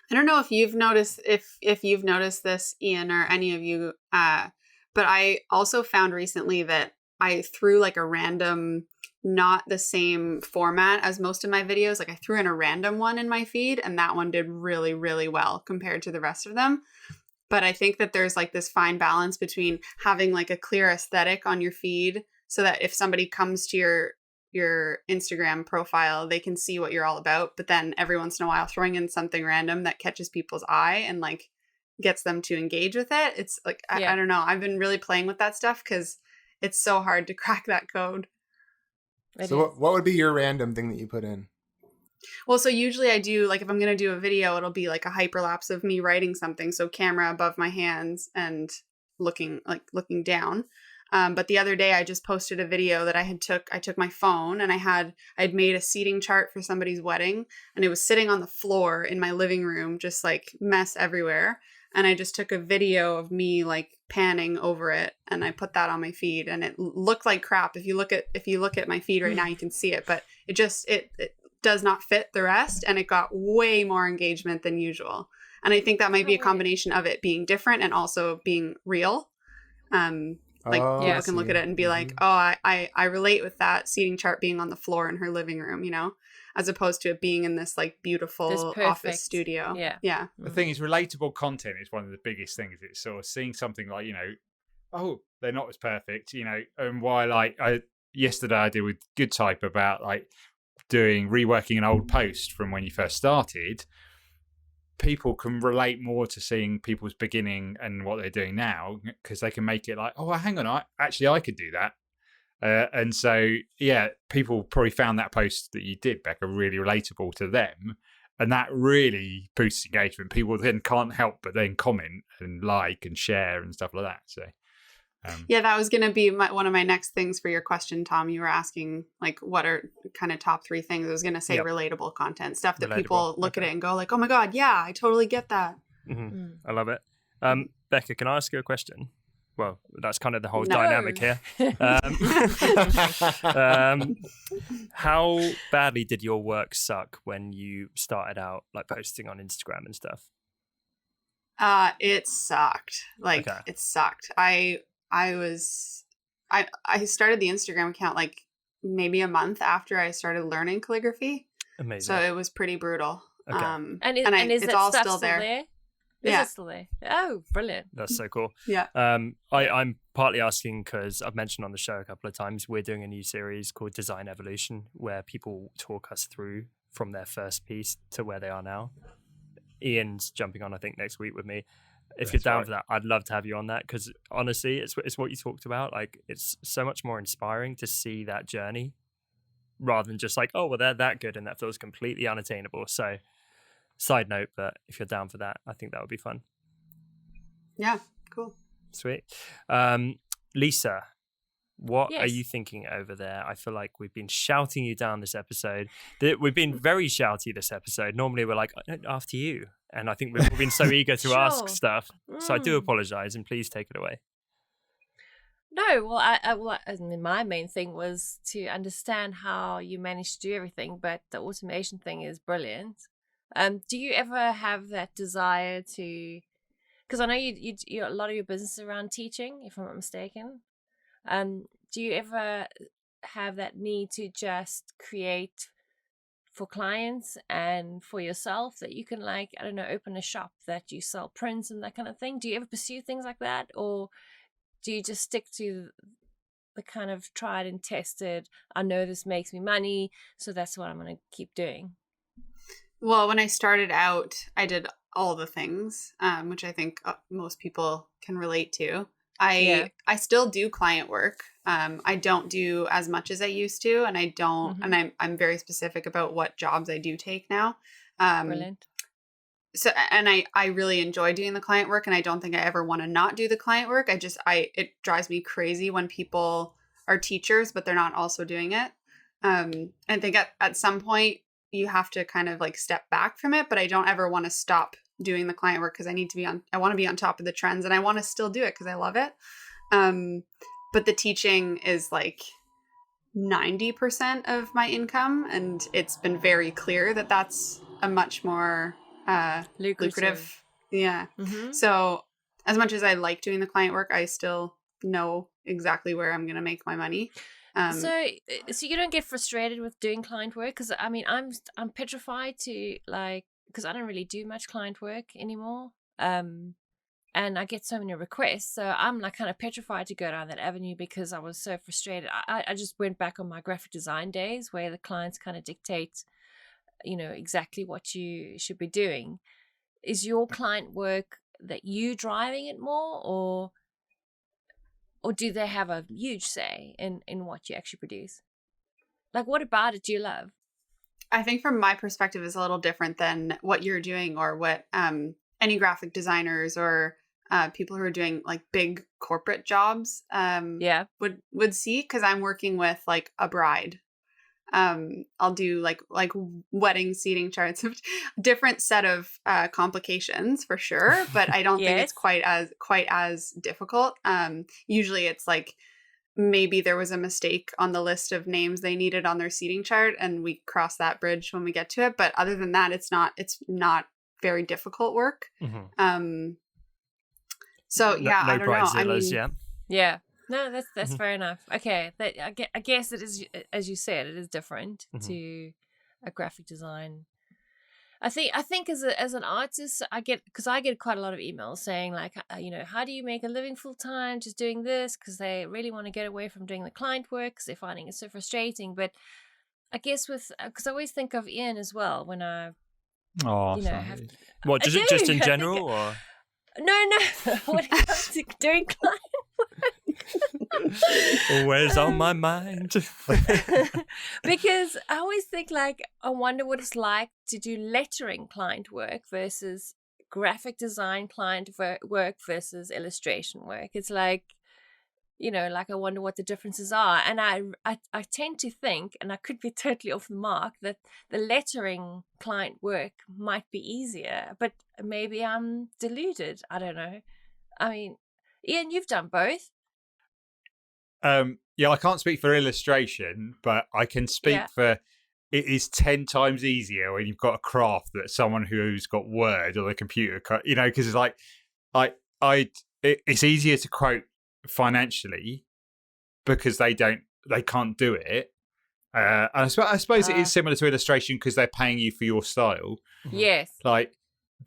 I don't know if you've noticed if you've noticed this, Ian, or any of you, but I also found recently that I threw like a random, not the same format as most of my videos. Like I threw in a random one in my feed, and that one did really, really well compared to the rest of them. But I think that there's like this fine balance between having like a clear aesthetic on your feed so that if somebody comes to your Instagram profile, they can see what you're all about. But then every once in a while throwing in something random that catches people's eye and like gets them to engage with it. It's like, I don't know. I've been really playing with that stuff because it's so hard to crack that code. So what would be your random thing that you put in? Well, so usually I do, like if I'm going to do a video, it'll be like a hyperlapse of me writing something. So camera above my hands and looking down. But the other day I just posted a video that I took my phone and I'd made a seating chart for somebody's wedding, and it was sitting on the floor in my living room, just like mess everywhere. And I just took a video of me like panning over it, and I put that on my feed, and it looked like crap. If you look at my feed right now, you can see it, but it does not fit the rest, and it got way more engagement than usual. And I think that might be a combination of it being different and also being real. People can look at it and be like, oh, I relate with that seating chart being on the floor in her living room, as opposed to it being in this like beautiful office studio. Yeah. The thing is, relatable content is one of the biggest things. It's sort of seeing something like, oh, they're not as perfect, and why, like, yesterday I did with Good Type about like reworking an old post from when you first started. People can relate more to seeing people's beginning and what they're doing now because they can make it like, oh, hang on, I could do that. And so, people probably found that post that you did, Becca, really relatable to them. And that really boosts engagement. People then can't help but then comment and like and share and stuff like that. So, that was going to be one of my next things for your question, Tom. You were asking like, what are kind of top 3 things? I was going to say relatable content, stuff that people look at it and go like, oh my God, yeah, I totally get that. Mm-hmm. I love it. Becca, can I ask you a question? Well, that's kind of the whole dynamic here. How badly did your work suck when you started out like posting on Instagram and stuff? It sucked. It sucked. I started the Instagram account like maybe a month after I started learning calligraphy. Amazing. So it was pretty brutal. Okay. It's that all stuff still there. Is it still there? Oh, brilliant. That's so cool. Yeah. I'm partly asking because I've mentioned on the show a couple of times, we're doing a new series called Design Evolution, where people talk us through from their first piece to where they are now. Ian's jumping on, I think, next week with me. If you're down for that, I'd love to have you on that because honestly, it's what you talked about. Like, it's so much more inspiring to see that journey rather than just like, oh, well, they're that good and that feels completely unattainable. So, side note, but if you're down for that, I think that would be fun. Yeah, cool. Sweet. Lisa, What are Yes. you thinking over there? I feel like we've been shouting you down this episode. We've been very shouty this episode. Normally we're like, after you. And I think we've been so eager to ask Sure. stuff. So I do Mm. apologize, and please take it away. No, well, I mean, my main thing was to understand how you manage to do everything, but the automation thing is brilliant. Do you ever have that desire to? Because I know you a lot of your business is around teaching, if I'm not mistaken. Do you ever have that need to just create for clients and for yourself that you can, like, I don't know, open a shop that you sell prints and that kind of thing? Do you ever pursue things like that, or do you just stick to the kind of tried and tested, I know this makes me money, so that's what I'm going to keep doing? Well, when I started out, I did all the things, which I think most people can relate to. I still do client work. I don't do as much as I used to, and I don't, and I'm very specific about what jobs I do take now. Brilliant. So, and I really enjoy doing the client work, and I don't think I ever want to not do the client work. It drives me crazy when people are teachers, but they're not also doing it. I think at some point you have to kind of like step back from it, but I don't ever want to stop doing the client work because I want to be on top of the trends, and I want to still do it because I love it. But the teaching is like 90% of my income, and it's been very clear that that's a much more lucrative. Yeah. So as much as I like doing the client work, I still know exactly where I'm going to make my money. So you don't get frustrated with doing client work? Because I mean, I'm petrified to, like, because I don't really do much client work anymore. And I get so many requests, so I'm like kind of petrified to go down that avenue because I was so frustrated. I just went back on my graphic design days where the clients kind of dictate, exactly what you should be doing. Is your client work that you driving it more, or do they have a huge say in what you actually produce? Like, what about it do you love? I think from my perspective is a little different than what you're doing or what any graphic designers or people who are doing like big corporate jobs would see, because I'm working with like a bride. I'll do like wedding seating charts, different set of complications for sure, but I don't think it's quite as difficult. Usually it's like maybe there was a mistake on the list of names they needed on their seating chart, and we cross that bridge when we get to it. But other than that, it's not very difficult work. So yeah, I don't know. I mean, yeah. No, that's fair enough. Okay, I guess it is, as you said, it is different to a graphic design. I think as an artist, I get quite a lot of emails saying like, how do you make a living full time just doing this? Because they really want to get away from doing the client work because they're finding it so frustrating. But I guess because I always think of Ian as well when I, what just in general or. No, when it comes to doing client work. Always on my mind. Because I always think like, I wonder what it's like to do lettering client work versus graphic design client work versus illustration work. It's like, like I wonder what the differences are. And I tend to think, and I could be totally off the mark, that the lettering client work might be easier, but maybe I'm deluded. I don't know. I mean, Ian, you've done both. Yeah, I can't speak for illustration, but I can speak for it is 10 times easier when you've got a craft that someone who's got Word or the computer, because it's like, it's easier to quote financially because they can't do it. And I suppose it is similar to illustration because they're paying you for your style. Yes. Like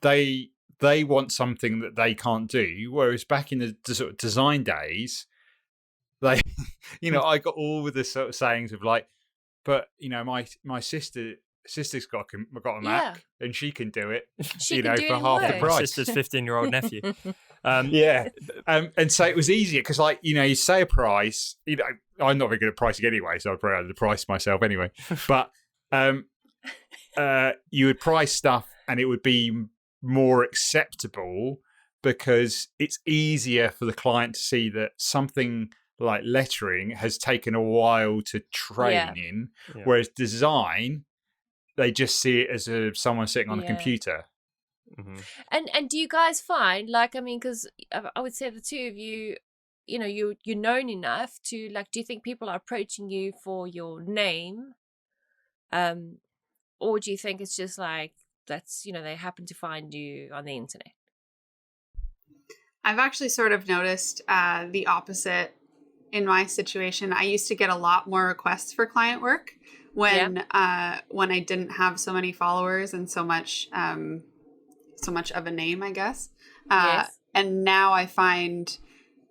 they want something that they can't do, whereas back in the sort of design days, they, I got all of the sort of sayings of like, but my sister's got a Mac and she can do it, for half the price. My sister's 15-year-old nephew. And so it was easier because, like, you say a price. I'm not very good at pricing anyway, so I'd probably have to price myself anyway. But you would price stuff, and it would be more acceptable because it's easier for the client to see that something like lettering has taken a while to train in, whereas design, they just see it as someone sitting on a computer. Mm-hmm. And do you guys find, like, I mean, because I would say the two of you, you know, you're known enough to, like, do you think people are approaching you for your name, or do you think it's just like that's, you know, they happen to find you on the internet? I've actually sort of noticed the opposite in my situation. I used to get a lot more requests for client work when I didn't have so many followers and so much of a name, I guess. Yes. And now I find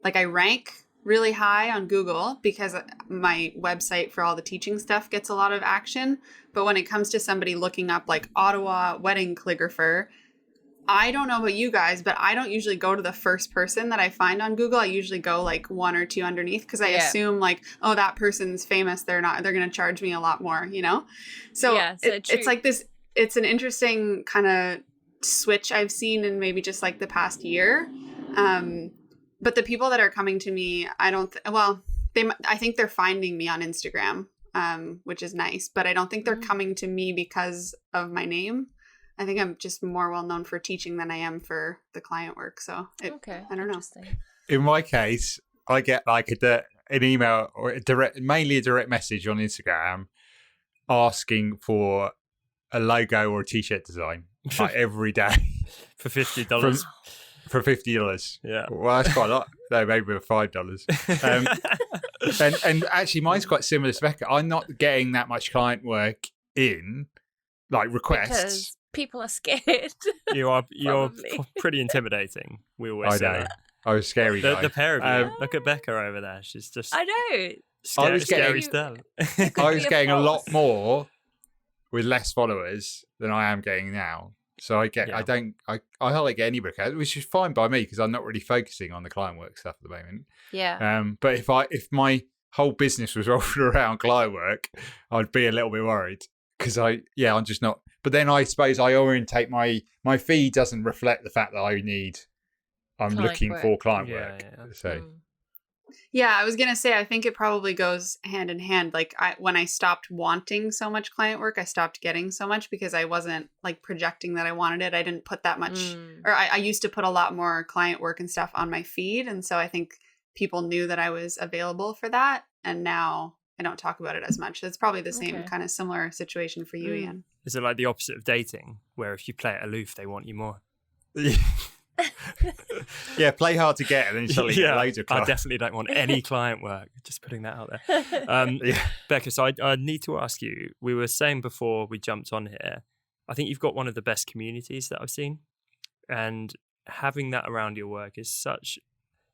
like I rank really high on Google because my website for all the teaching stuff gets a lot of action. But when it comes to somebody looking up like Ottawa wedding calligrapher, I don't know about you guys, but I don't usually go to the first person that I find on Google. I usually go like one or two underneath because I assume like, oh, that person's famous. They're going to charge me a lot more, you know? So, it's like this, it's an interesting kind of switch I've seen in maybe just like the past year. But the people that are coming to me, I think they're finding me on Instagram, which is nice, but I don't think they're coming to me because of my name. I think I'm just more well known for teaching than I am for the client work. So I don't know. In my case, I get like an email or mainly a direct message on Instagram asking for a logo or a t-shirt design like every day for $50. For $50. Yeah. Well, that's quite a lot. No, maybe $5. And actually, mine's quite similar to Becca. I'm not getting that much client work in, like requests. Because people are scared. You're pretty intimidating. We always say. I know. I was scary guy. The pair of you. Look at Becca over there. She's just. I know. Scary stuff. I was getting a lot more with less followers than I am getting now. So I hardly get any requests, which is fine by me because I'm not really focusing on the client work stuff at the moment. Yeah. But if my whole business was rolled around client work, I'd be a little bit worried because I'm just not. But then I suppose I orientate my feed doesn't reflect the fact that I'm looking for client work. So. Yeah, I was going to say, I think it probably goes hand in hand. Like when I stopped wanting so much client work, I stopped getting so much because I wasn't like projecting that I wanted it. I didn't put that much, or I used to put a lot more client work and stuff on my feed. And so I think people knew that I was available for that. And now I don't talk about it as much. It's probably the same kind of similar situation for you, Ian. Is it like the opposite of dating, where if you play it aloof, they want you more? Yeah, play hard to get and then suddenly get loads of clients. I definitely don't want any client work. Just putting that out there. Becca, so I need to ask you, we were saying before we jumped on here, I think you've got one of the best communities that I've seen. And having that around your work is such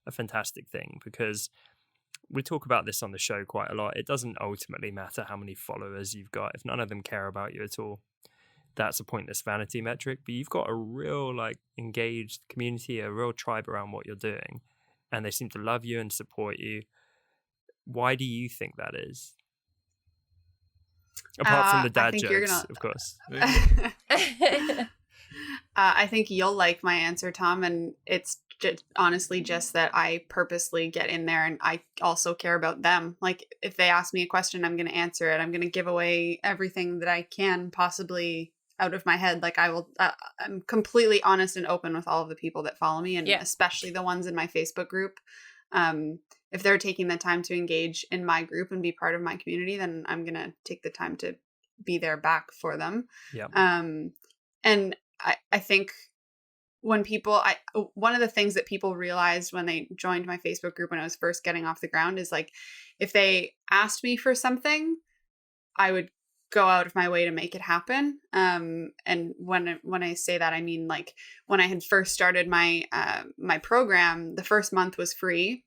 a fantastic thing because we talk about this on the show quite a lot. It doesn't ultimately matter how many followers you've got. If none of them care about you at all, that's a pointless vanity metric. But you've got a real like engaged community, a real tribe around what you're doing, and they seem to love you and support you. Why do you think that is? Apart from the dad jokes, of course. I think you'll like my answer, Tom, and it's honestly just that I purposely get in there and I also care about them. Like if they ask me a question, I'm going to answer it. I'm going to give away everything that I can possibly out of my head. Like I will, I'm completely honest and open with all of the people that follow me, and especially the ones in my Facebook group. If they're taking the time to engage in my group and be part of my community, then I'm going to take the time to be there back for them. Yeah. And I think when people, one of the things that people realized when they joined my Facebook group when I was first getting off the ground is like, if they asked me for something, I would go out of my way to make it happen. And when I say that, I mean, like when I had first started my, my program, the first month was free.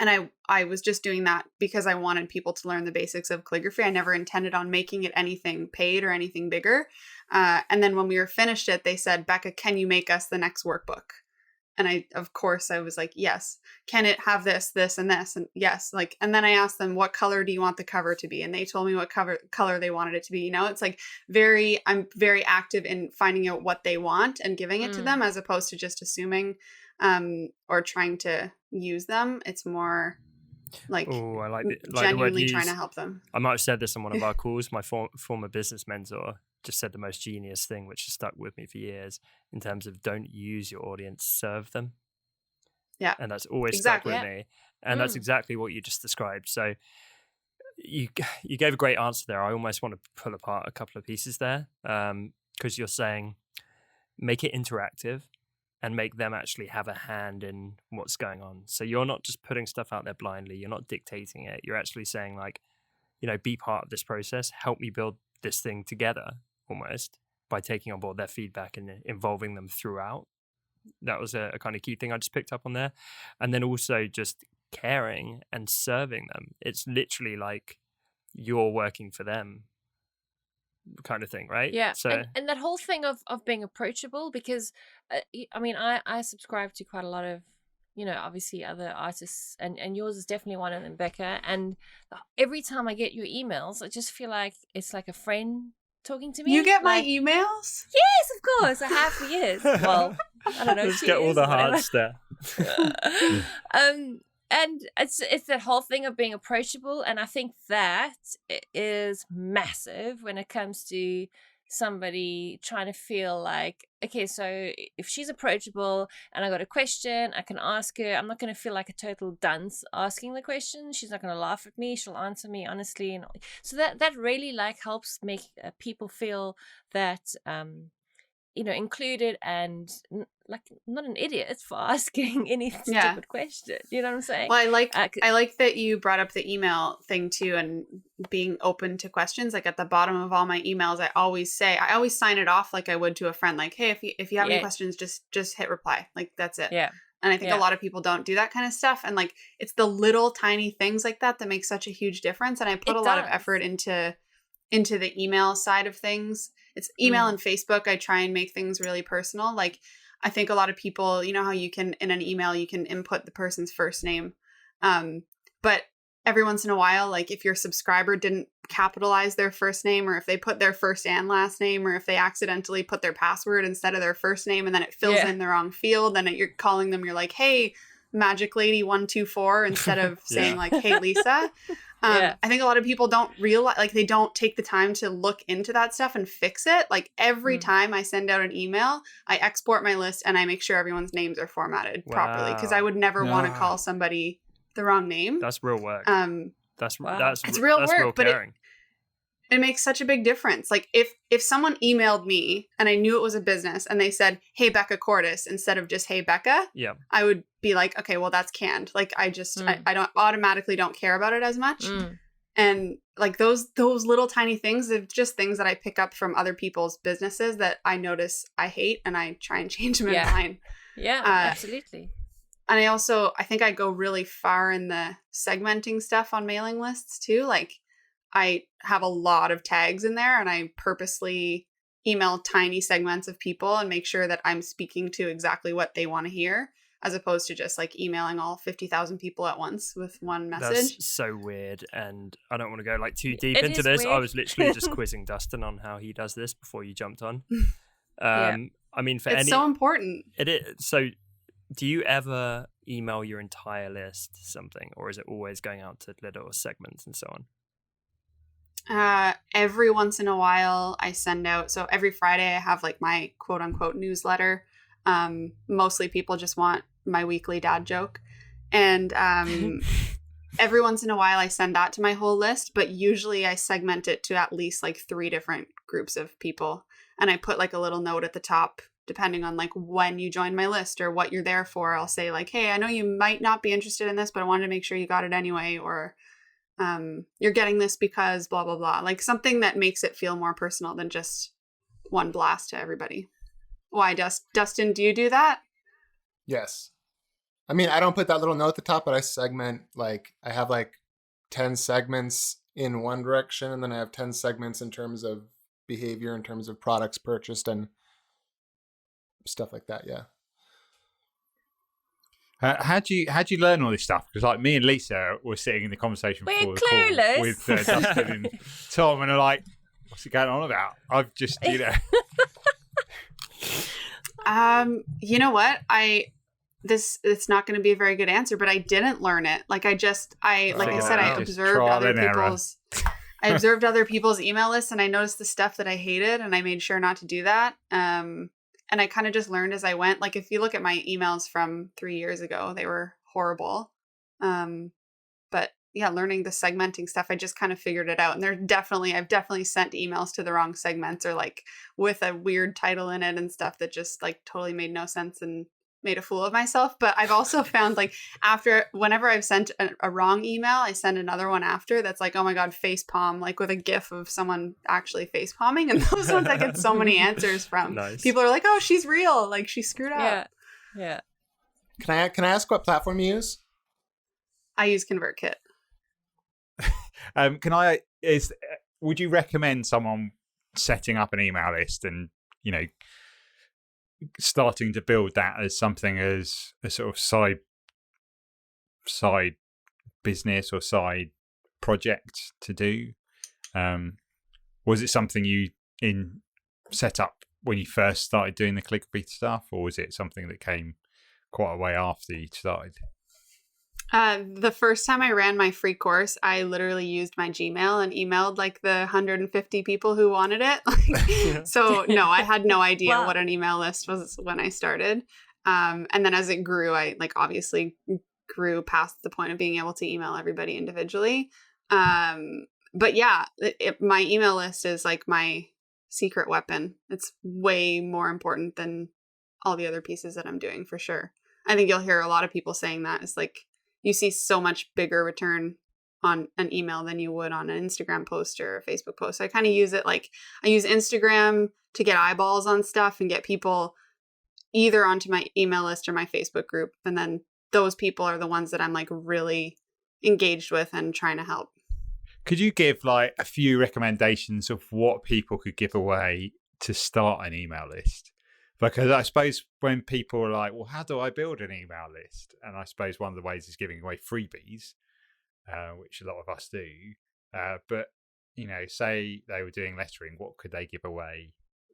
And I was just doing that because I wanted people to learn the basics of calligraphy. I never intended on making it anything paid or anything bigger. And then when we were finished it, they said, Becca, can you make us the next workbook? And of course I was like, yes. Can it have this, this, and this? And yes. Like, and then I asked them, what color do you want the cover to be? And they told me what color they wanted it to be. You know, it's like I'm very active in finding out what they want and giving it to them, as opposed to just assuming, or trying to use them. It's more, Like, Oh, I like the word genuinely use. trying to help them. I might have said this on one of our calls. My former business mentor just said the most genius thing, which has stuck with me for years, in terms of don't use your audience, serve them. Yeah. And that's always Exactly. stuck with me. And that's exactly what you just described. So you gave a great answer there. I almost want to pull apart a couple of pieces there, because you're saying make it interactive and make them actually have a hand in what's going on. So you're not just putting stuff out there blindly. You're not dictating it. You're actually saying, like, be part of this process. Help me build this thing together, almost, by taking on board their feedback and involving them throughout. That was a kind of key thing I just picked up on there. And then also just caring and serving them. It's literally like you're working for them kind of thing, right? Yeah. So and that whole thing of being approachable, because I mean, I subscribe to quite a lot of, obviously other artists, and yours is definitely one of them, Becca. And every time I get your emails, I just feel like it's like a friend talking to me. You get my like, emails? Yes, of course. I have for years. Well, I don't know. let's 2 get all years, the whatever. hard stuff. And it's that whole thing of being approachable, and I think that is massive when it comes to somebody trying to feel like, okay, so if she's approachable and I got a question, I can ask her. I'm not going to feel like a total dunce asking the question. She's not going to laugh at me. She'll answer me honestly, and so that really like helps make people feel that included and like not an idiot for asking any stupid question. You know what I'm saying? Well, I like that you brought up the email thing too, and being open to questions. Like at the bottom of all my emails, I always sign it off like I would to a friend. Like, hey, if you have any questions, just hit reply. Like that's it. Yeah. And I think a lot of people don't do that kind of stuff. And like, it's the little tiny things like that make such a huge difference. And I put a lot of effort into the email side of things. It's email and Facebook. I try and make things really personal. Like, I think a lot of people, you know how you can, in an email, you can input the person's first name. But every once in a while, like if your subscriber didn't capitalize their first name, or if they put their first and last name, or if they accidentally put their password instead of their first name and then it fills in the wrong field, then you're calling them, you're like, hey, Magic Lady 124, instead of saying like, hey, Lisa. I think a lot of people don't realize, like they don't take the time to look into that stuff and fix it. Like every time I send out an email, I export my list and I make sure everyone's names are formatted properly, because I would never want to call somebody the wrong name. That's real work. It's real that's work, real but caring. it makes such a big difference. Like if someone emailed me and I knew it was a business and they said, hey, Becca Courtice, instead of just, hey, Becca, I would be like, okay, well, that's canned. Like I just, I don't automatically don't care about it as much. And like those little tiny things are just things that I pick up from other people's businesses that I notice I hate, and I try and change them in mine. Yeah, absolutely. And I think I go really far in the segmenting stuff on mailing lists too. Like I have a lot of tags in there, and I purposely email tiny segments of people and make sure that I'm speaking to exactly what they want to hear, as opposed to just like emailing all 50,000 people at once with one message. That's so weird. And I don't want to go like too deep into this. Weird. I was literally just quizzing Dustin on how he does this before you jumped on. I mean, it's so important. It is. So do you ever email your entire list something, or is it always going out to little segments and so on? Every once in a while I send out, so every Friday I have like my quote unquote newsletter. Mostly people just want my weekly dad joke. And every once in a while I send that to my whole list, but usually I segment it to at least like 3 different groups of people. And I put like a little note at the top, depending on like when you join my list or what you're there for. I'll say like, hey, I know you might not be interested in this, but I wanted to make sure you got it anyway. Or you're getting this because blah, blah, blah. Like something that makes it feel more personal than just one blast to everybody. Why, Dustin, do you do that? Yes. I mean, I don't put that little note at the top, but I segment, like I have like 10 segments in one direction, and then I have 10 segments in terms of behavior, in terms of products purchased and stuff like that. Yeah. How do you learn all this stuff? Because like me and Lisa were sitting in the conversation before the call with Dustin and Tom, and are like, "What's it going on about?" I've just, you know what, it's not going to be a very good answer, but I didn't learn it. Like I Figure said, it I out. observed Trial other and error. people's email lists, and I noticed the stuff that I hated, and I made sure not to do that. And I kind of just learned as I went. Like if you look at my emails from 3 years ago, they were horrible. But yeah, learning the segmenting stuff, I just kind of figured it out. And I've definitely sent emails to the wrong segments, or like with a weird title in it and stuff that just like totally made no sense and made a fool of myself. But I've also found like whenever I've sent a wrong email, I send another one after that's like, oh my God, face palm, like with a gif of someone actually face palming. And those ones I get so many answers from. Nice. People are like, oh, she's real. Like she screwed up. Yeah. Can I ask what platform you use? I use ConvertKit. Would you recommend someone setting up an email list and, starting to build that as something as a sort of side business or side project to do? Was it something you set up when you first started doing the calligraphy stuff, or was it something that came quite a way after you started? The first time I ran my free course, I literally used my Gmail and emailed like the 150 people who wanted it. So no, I had no idea what an email list was when I started. And then as it grew, I like obviously grew past the point of being able to email everybody individually. But yeah, my email list is like my secret weapon. It's way more important than all the other pieces that I'm doing, for sure. I think you'll hear a lot of people saying that. It's like, you see so much bigger return on an email than you would on an Instagram post or a Facebook post. So I kind of use it like, I use Instagram to get eyeballs on stuff and get people either onto my email list or my Facebook group. And then those people are the ones that I'm like really engaged with and trying to help. Could you give like a few recommendations of what people could give away to start an email list? Because I suppose when people are like, well, how do I build an email list? And I suppose one of the ways is giving away freebies, which a lot of us do. But, say they were doing lettering, what could they give away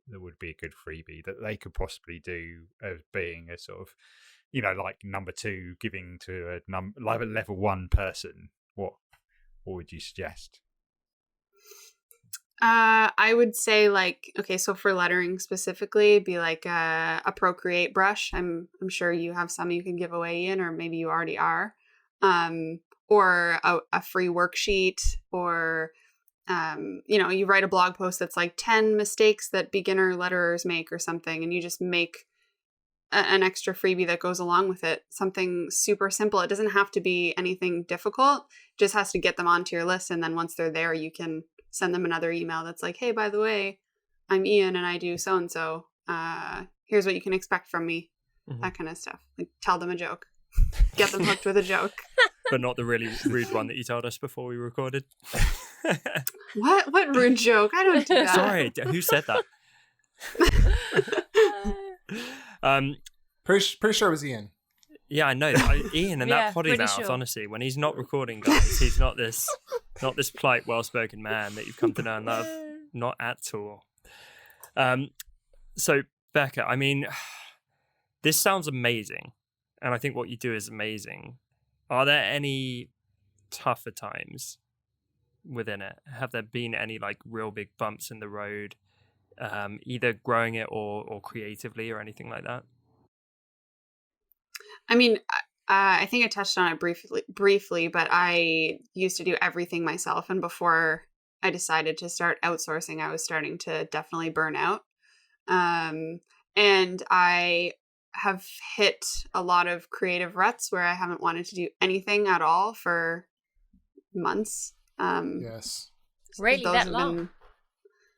that would be a good freebie that they could possibly do as being a sort of, like number 2, giving to like a level 1 person? What would you suggest? I would say like, okay, so for lettering specifically, be like a Procreate brush. I'm sure you have some you can give away, Ian, or maybe you already are. Or a free worksheet, or you write a blog post that's like 10 mistakes that beginner letterers make or something, and you just make an extra freebie that goes along with it. Something super simple. It doesn't have to be anything difficult. It just has to get them onto your list, and then once they're there, you can send them another email that's like, hey, by the way, I'm Ian and I do so-and-so. Here's what you can expect from me. Mm-hmm. That kind of stuff. Like tell them a joke. Get them hooked with a joke. But not the really rude one that you told us before we recorded. What rude joke? I don't do that. Sorry, who said that? Pretty sure it was Ian. Yeah, I know. Ian and that potty mouth, sure. Honestly, when he's not recording, guys, he's not this polite, well-spoken man that you've come to know and love. Not at all. So, Becca, I mean, this sounds amazing. And I think what you do is amazing. Are there any tougher times within it? Have there been any like real big bumps in the road, either growing it or creatively or anything like that? I mean, I think I touched on it briefly, but I used to do everything myself. And before I decided to start outsourcing, I was starting to definitely burn out. And I have hit a lot of creative ruts where I haven't wanted to do anything at all for months. Yes. Really, that long?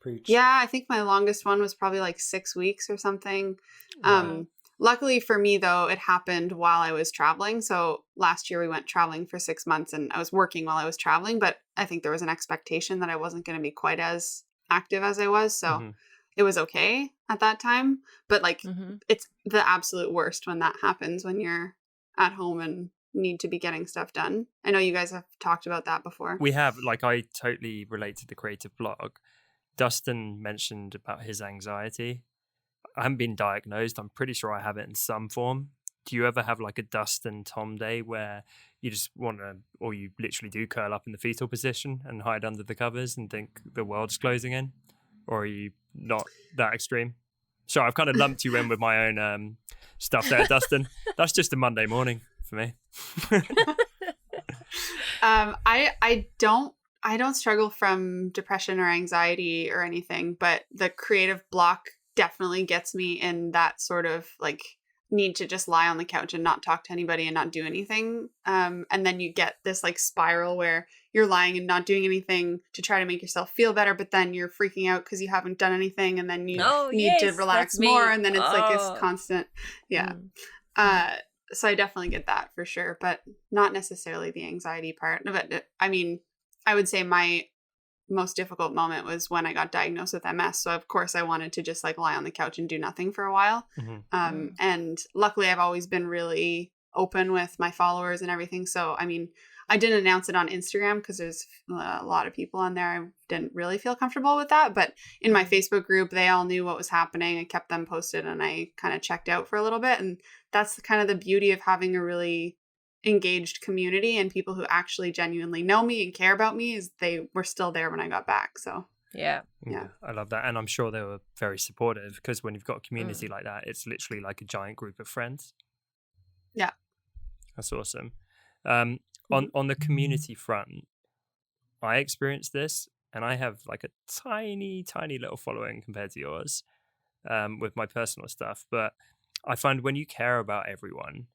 Preach. Yeah, I think my longest one was probably like 6 weeks or something. Wow. Luckily for me, though, it happened while I was traveling. So last year we went traveling for 6 months and I was working while I was traveling. But I think there was an expectation that I wasn't going to be quite as active as I was. So it was okay at that time. But like it's the absolute worst when that happens, when you're at home and need to be getting stuff done. I know you guys have talked about that before. We have. Like, I totally relate to the creative blog. Dustin mentioned about his anxiety. I haven't been diagnosed. I'm pretty sure I have it in some form. do you ever have like a Dustin Tom day where you just want to, or you literally do curl up in the fetal position and hide under the covers and think the world's closing in? Or are you not that extreme? So I've kind of lumped you in with my own stuff there, Dustin. That's just a Monday morning for me. I don't struggle from depression or anxiety or anything, but the creative block definitely gets me in that sort of like need to just lie on the couch and not talk to anybody and not do anything. And then you get this like spiral where you're lying and not doing anything to try to make yourself feel better, but then you're freaking out because you haven't done anything, and then you need to relax more, and then it's like this constant, so I definitely get that for sure, but not necessarily the anxiety part. But I mean, I would say my most difficult moment was when I got diagnosed with MS. So of course I wanted to just like lie on the couch and do nothing for a while. And luckily I've always been really open with my followers and everything. So, I mean, I didn't announce it on Instagram because there's a lot of people on there. I didn't really feel comfortable with that. But in my Facebook group, they all knew what was happening. I kept them posted and I kind of checked out for a little bit. And that's kind of the beauty of having a really engaged community and people who actually genuinely know me and care about me, is they were still there when I got back. So yeah, I love that. And I'm sure they were very supportive, because when you've got a community like that, it's literally like a giant group of friends. Yeah, that's awesome. On the community front, I experienced this, and I have like a tiny little following compared to yours with my personal stuff, but I find when you care about everyone,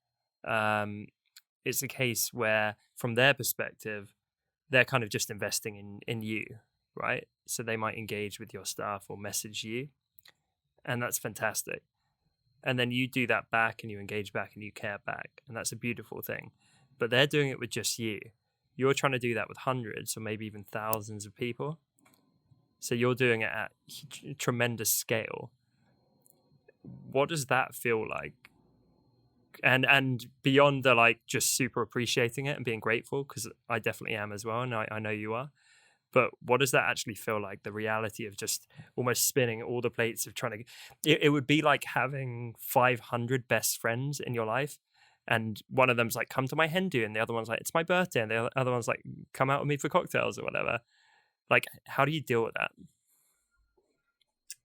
it's a case where from their perspective, they're kind of just investing in you, right? So they might engage with your stuff or message you, and that's fantastic. And then you do that back and you engage back and you care back, and that's a beautiful thing. But they're doing it with just you. You're trying to do that with hundreds or maybe even thousands of people. So you're doing it at tremendous scale. What does that feel like? And beyond the like just super appreciating it and being grateful, because I definitely am as well, and I know you are. But what does that actually feel like? The reality of just almost spinning all the plates of trying to... It would be like having 500 best friends in your life. And one of them's like, come to my hen do, and the other one's like, it's my birthday, and the other one's like, come out with me for cocktails or whatever. Like, how do you deal with that?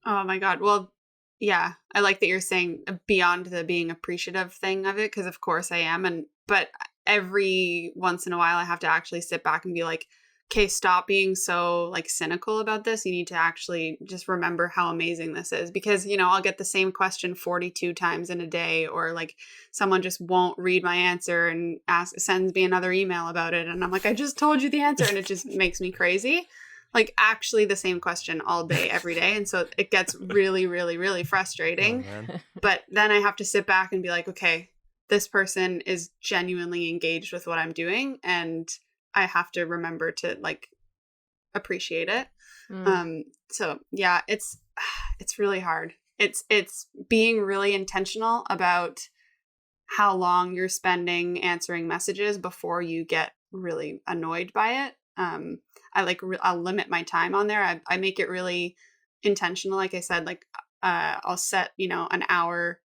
Oh my God. Well, yeah, I like that you're saying beyond the being appreciative thing of it, because of course I am. But every once in a while I have to actually sit back and be like, okay, stop being so like cynical about this. You need to actually just remember how amazing this is, because, I'll get the same question 42 times in a day, or like someone just won't read my answer and sends me another email about it. And I'm like, I just told you the answer. And it just makes me crazy. Like actually the same question all day, every day. And so it gets really, really, really frustrating. But then I have to sit back and be like, okay, this person is genuinely engaged with what I'm doing, and I have to remember to like appreciate it. So yeah, it's really hard. It's being really intentional about how long you're spending answering messages before you get really annoyed by it. I'll limit my time on there. I make it really intentional. Like I said, like I'll set, an hour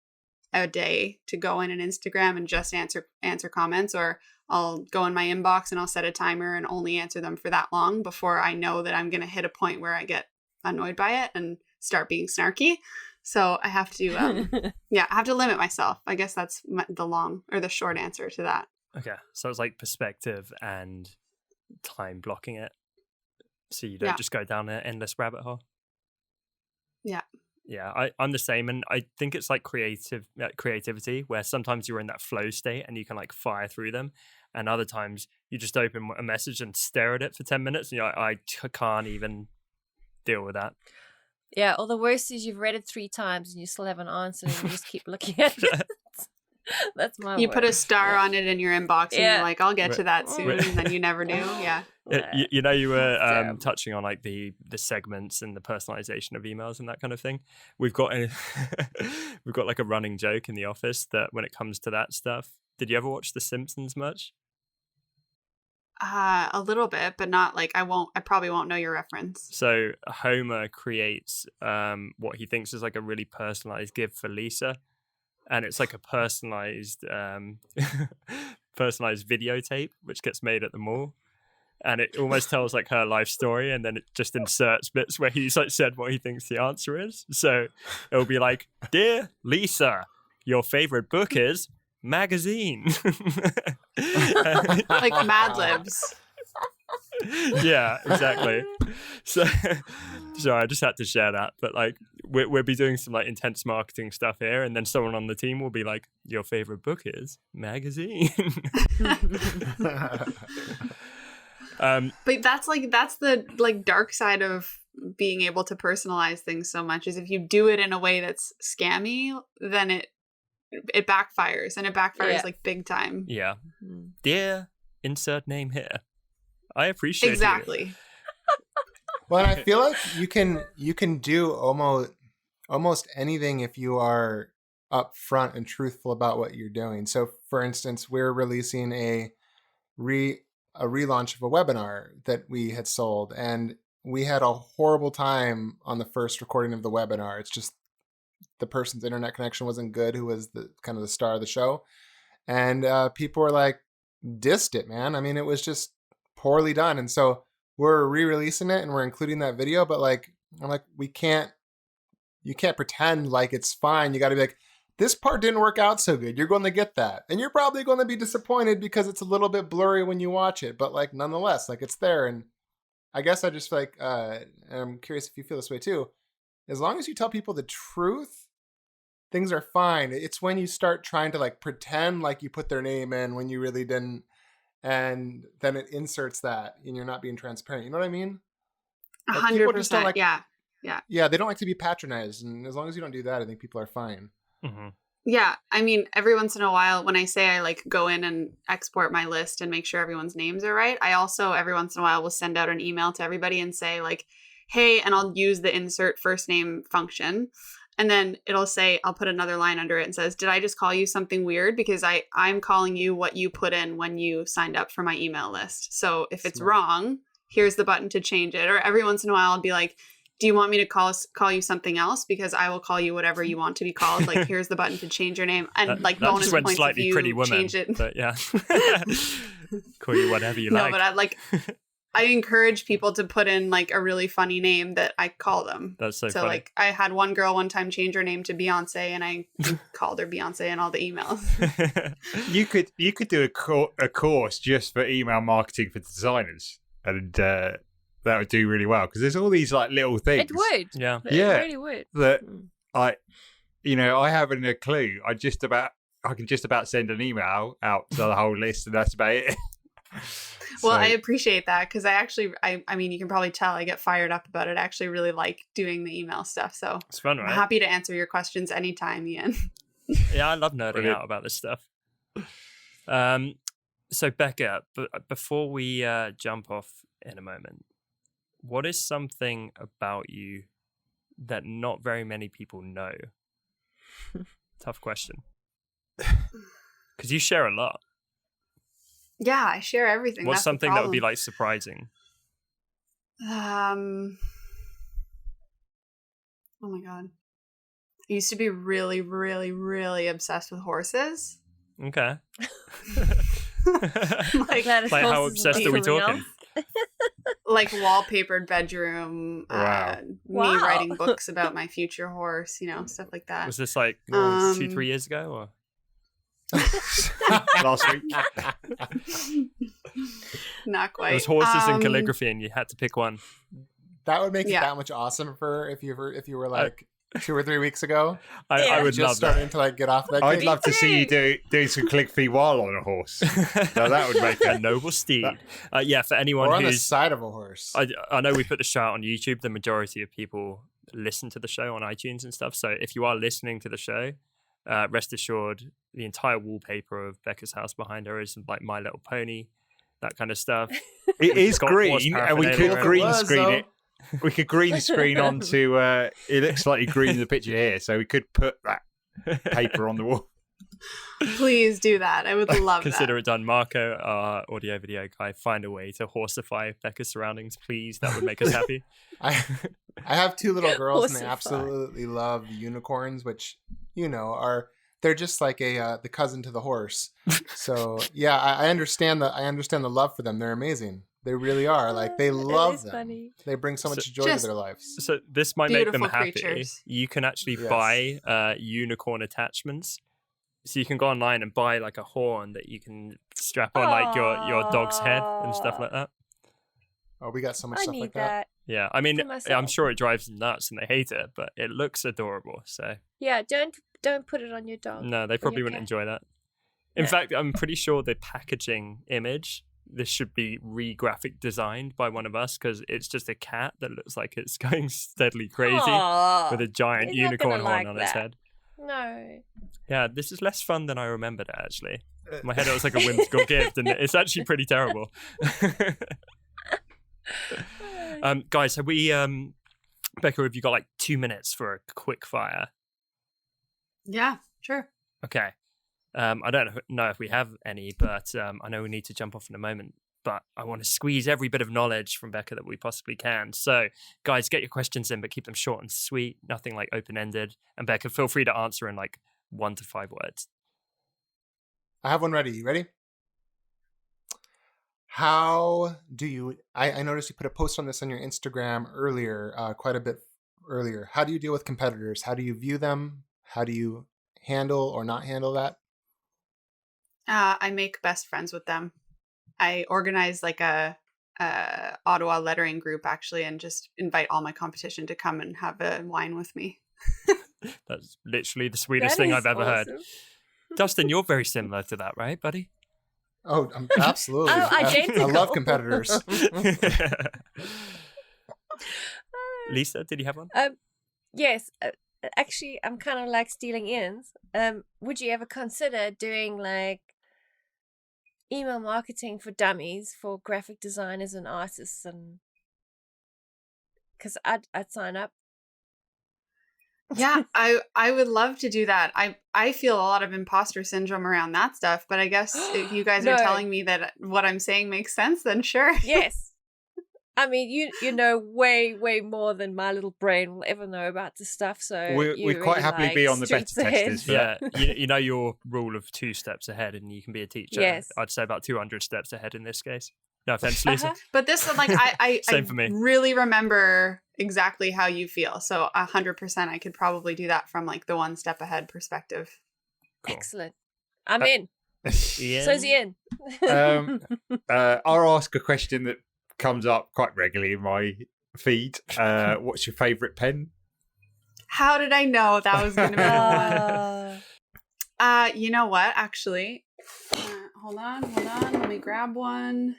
a day to go in an Instagram and just answer comments, or I'll go in my inbox and I'll set a timer and only answer them for that long before I know that I'm going to hit a point where I get annoyed by it and start being snarky. So I have to, I have to limit myself. I guess that's the short answer to that. Okay. So it's like perspective and time blocking it, so you don't just go down an endless rabbit hole. Yeah, I'm the same, and I think it's like creativity, where sometimes you're in that flow state and you can like fire through them, and other times you just open a message and stare at it for 10 minutes and you're like, I can't even deal with that. Yeah, or the worst is you've read it 3 times and you still haven't answered and you just keep looking at it. That's my You put a star on it in your inbox and you're like, I'll get to that soon, and then you never do. Yeah. You were touching on like the segments and the personalization of emails and that kind of thing. We've got like a running joke in the office that when it comes to that stuff, did you ever watch The Simpsons much? A little bit, but not like I probably won't know your reference. So Homer creates what he thinks is like a really personalized gift for Lisa, and it's like a personalized personalized videotape which gets made at the mall, and it almost tells like her life story, and then it just inserts bits where he's like said what he thinks the answer is. So it'll be like, "Dear Lisa, your favorite book is magazine." Like Mad Libs. Yeah, exactly. So I just had to share that. But like we'll be doing some like intense marketing stuff here, and then someone on the team will be like, "Your favorite book is magazine." But that's the like dark side of being able to personalize things so much, is if you do it in a way that's scammy, then it backfires, and it backfires like big time. Yeah. Dear insert name here. I appreciate exactly. Well, and I feel like you can do almost anything if you are upfront and truthful about what you're doing. So, for instance, we're releasing a relaunch of a webinar that we had sold, and we had a horrible time on the first recording of the webinar. It's just the person's internet connection wasn't good, who was the kind of the star of the show, and people were like, dissed it, man. I mean, it was just poorly done. And so we're re-releasing it and we're including that video, but like, I'm like, you can't pretend like it's fine. You got to be like, this part didn't work out so good. You're going to get that. And you're probably going to be disappointed because it's a little bit blurry when you watch it, but like, nonetheless, like it's there. And I guess I just feel like, and I'm curious if you feel this way too, as long as you tell people the truth, things are fine. It's when you start trying to like pretend like you put their name in when you really didn't, and then it inserts that and you're not being transparent. You know what I mean? 100%. Like, yeah. Yeah, they don't like to be patronized. And as long as you don't do that, I think people are fine. Mm-hmm. Yeah. I mean, every once in a while, when I say I like go in and export my list and make sure everyone's names are right, I also every once in a while will send out an email to everybody and say like, hey, and I'll use the insert first name function. And then it'll say, I'll put another line under it and says, did I just call you something weird? Because I'm calling you what you put in when you signed up for my email list. So if it's wrong, here's the button to change it. Or every once in a while, I'll be like, do you want me to call you something else? Because I will call you whatever you want to be called. Like, here's the button to change your name. And like that bonus just went points slightly if you Pretty Woman, change it. but yeah. Call you whatever you like. No, but I encourage people to put in like a really funny name that I call them. That's so funny. Like I had one girl one time change her name to Beyonce, and I called her Beyonce in all the emails. You could do a course just for email marketing for designers, and that would do really well, because there's all these like little things. It would. Yeah. It really would. That I haven't a clue. I can just about send an email out to the whole list, and that's about it. Well, I appreciate that, because I mean, you can probably tell I get fired up about it. I actually really like doing the email stuff. So It's fun, right? I'm happy to answer your questions anytime, Ian. Yeah, I love nerding out about this stuff. So Becca, before we jump off in a moment, what is something about you that not very many people know? Tough question. Because you share a lot. Yeah, I share everything. What's That's the something that would be problem. like surprising? Oh my God. I used to be really, really, really obsessed with horses. Okay. Like how obsessed are we talking? Like wallpapered bedroom, Wow. me writing books about my future horse, stuff like that. Was this like 2-3 years ago? Or? Last week. Not quite. It was horses and calligraphy, and you had to pick one. That would make it that much awesomer if you were like 2 or 3 weeks ago. I would just love that. starting to like get off that. I'd kick. love to see you doing some calligraphy while on a horse. Now that would make A noble steed. Yeah, for anyone or on the who's... side of a horse. I know we put the show out on YouTube. The majority of people listen to the show on iTunes and stuff. So if you are listening to the show, rest assured, the entire wallpaper of Becca's house behind her is like My Little Pony, that kind of stuff. It is Got horse green, and we paraphernalia could around. green screen it. We could green screen onto. It looks slightly green in the picture here, so we could put that paper on the wall. Please do that. I would love Consider that. it done. Marco, our audio video guy, find a way to horsify Becca's surroundings, please. That would make us happy. I have 2 little girls, and they Ossify. absolutely love unicorns, which they're just like the cousin to the horse. So yeah, I understand the love for them. They're amazing. They really are. Like they love them. Funny. They bring so much joy to their lives. So this might make them Beautiful happy. creatures. You can actually Yes. buy unicorn attachments. So you can go online and buy like a horn that you can strap on like your dog's head and stuff like that. Oh, we got so much I stuff need like that. Yeah, I mean, For I'm myself. sure it drives them nuts and they hate it, but it looks adorable. So Yeah, don't put it on your dog. no, they or probably your wouldn't cat. enjoy that. In No. fact, I'm pretty sure the packaging image, this should be re-graphic designed by one of us because it's just a cat that looks like it's going steadily crazy Aw, with a giant they're not unicorn gonna horn like on its that. head. No. Yeah, this is less fun than I remembered it, actually. In my head, it was like a whimsical gift, and it's actually pretty terrible. Guys, have we, Becca, have you got like 2 minutes for a quick fire? Yeah, sure. Okay. I don't know if we have any, but I know we need to jump off in a moment. But I want to squeeze every bit of knowledge from Becca that we possibly can. So, guys, get your questions in, but keep them short and sweet. Nothing like open-ended. And Becca, feel free to answer in like 1 to 5 words. I have one ready. You ready? How do you... I noticed you put a post on this on your Instagram earlier, quite a bit earlier. How do you deal with competitors? How do you view them? How do you handle or not handle that? I make best friends with them. I organize like a Ottawa lettering group actually, and just invite all my competition to come and have a wine with me. That's literally the sweetest That thing is I've ever heard. awesome. Dustin, you're very similar to that, right, buddy? Oh, absolutely. Oh, I identical. love competitors. Lisa, did you have one? Yes. Actually, I'm kind of like stealing Ian's. Would you ever consider doing like email marketing for dummies for graphic designers and artists? And because I'd sign up. Yeah, I would love to do that. I feel a lot of imposter syndrome around that stuff, but I guess if you guys No. are telling me that what I'm saying makes sense, then sure. Yes. I mean, you know way more than my little brain will ever know about this stuff. So We'd you're quite really, happily like, be on the beta streets ahead. testers for Yeah, that. you know your rule of 2 steps ahead, and you can be a teacher. Yes. I'd say about 200 steps ahead in this case. No offense, Lisa. Uh-huh. But this one, like I Same for me. really remember exactly how you feel. So 100% I could probably do that from like the 1 step ahead perspective. Cool. Excellent. I'm in. Ian? So's Ian. I'll ask a question that comes up quite regularly in my feed. What's your favourite pen? How did I know that was going to be the Uh, one? You know what? Actually, hold on. Let me grab one.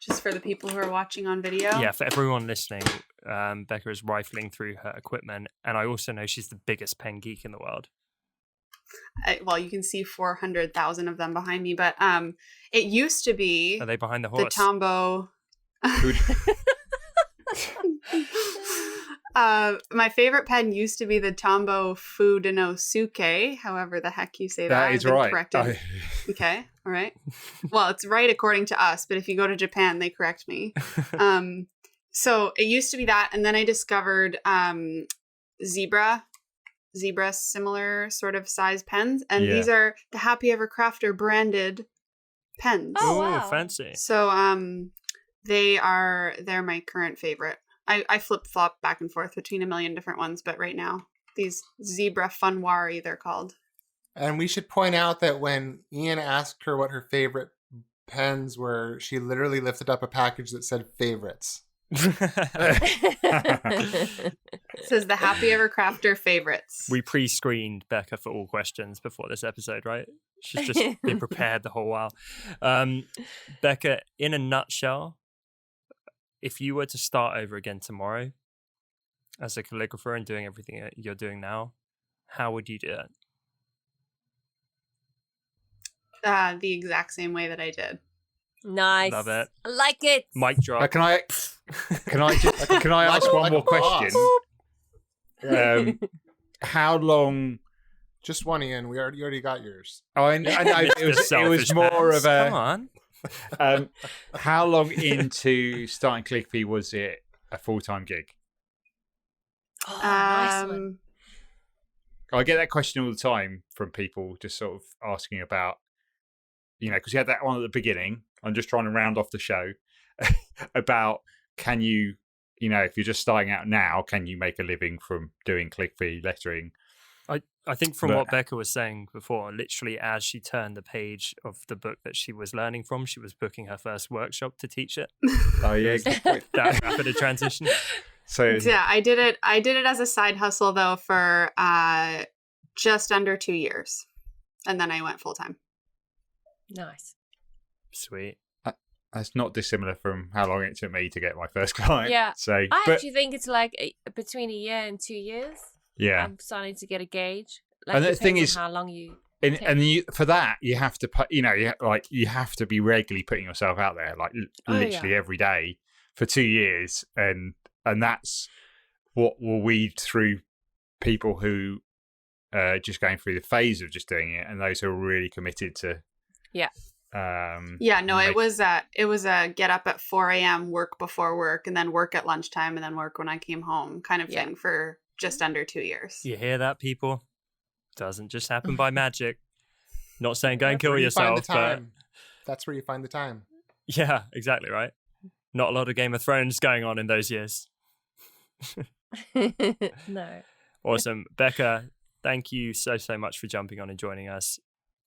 Just for the people who are watching on video. Yeah, for everyone listening, Becca is rifling through her equipment, and I also know she's the biggest pen geek in the world. Well, you can see 400,000 of them behind me, but it used to be Are they behind the the horse? Tombow. Who'd- My favorite pen used to be the Tombow Fudenosuke, however the heck you say that. That I've is been right. corrected. Okay, all right. Well, it's right according to us, but if you go to Japan, they correct me. So it used to be that, and then I discovered Zebra similar sort of size pens, and Yeah. these are the Happy Ever Crafter branded pens. Oh, Ooh, wow. fancy. So they're my current favorite. I flip flop back and forth between a million different ones, but right now these Zebra Funwari they're called. And we should point out that when Ian asked her what her favorite pens were, she literally lifted up a package that said favorites. It says the Happy Ever Crafter favorites. We pre-screened Becca for all questions before this episode, right? She's just been prepared the whole while. Becca, in a nutshell, if you were to start over again tomorrow as a calligrapher and doing everything that you're doing now, how would you do it? The exact same way that I did. Nice. Love it. I like it. Mic drop. Can I ask one like more a boss. question? How long? Just one, Ian. You already got yours. Oh, I know it was Selfish more pants. of Come on. how long into starting Calligraphy was it a full-time gig? Oh, nice one. I get that question all the time from people just sort of asking about, because you had that one at the beginning. I'm just trying to round off the show about, can you, if you're just starting out now, can you make a living from doing calligraphy, lettering? I think from what Becca was saying before, literally as she turned the page of the book that she was learning from, she was booking her first workshop to teach it. Oh yeah, that rapid a transition. So yeah, I did it as a side hustle though for just under 2 years, and then I went full time. Nice. Sweet. That's not dissimilar from how long it took me to get my first client. Yeah. So I actually think it's like between a year and 2 years. Yeah. I'm starting to get a gauge. And the thing is, how long you for that you have to put, you have to be regularly putting yourself out there, like literally every day for 2 years, and that's what will weed through people who are just going through the phase of just doing it, and those who are really committed to. Yeah. It was a get up at 4 a.m., work before work, and then work at lunchtime, and then work when I came home kind of thing for just under 2 years. You hear that, people? Doesn't just happen by magic. Not saying go and kill yourself, but that's where you find the time. Yeah, exactly right. Not a lot of Game of Thrones going on in those years. No. Awesome. Becca, thank you so much for jumping on and joining us.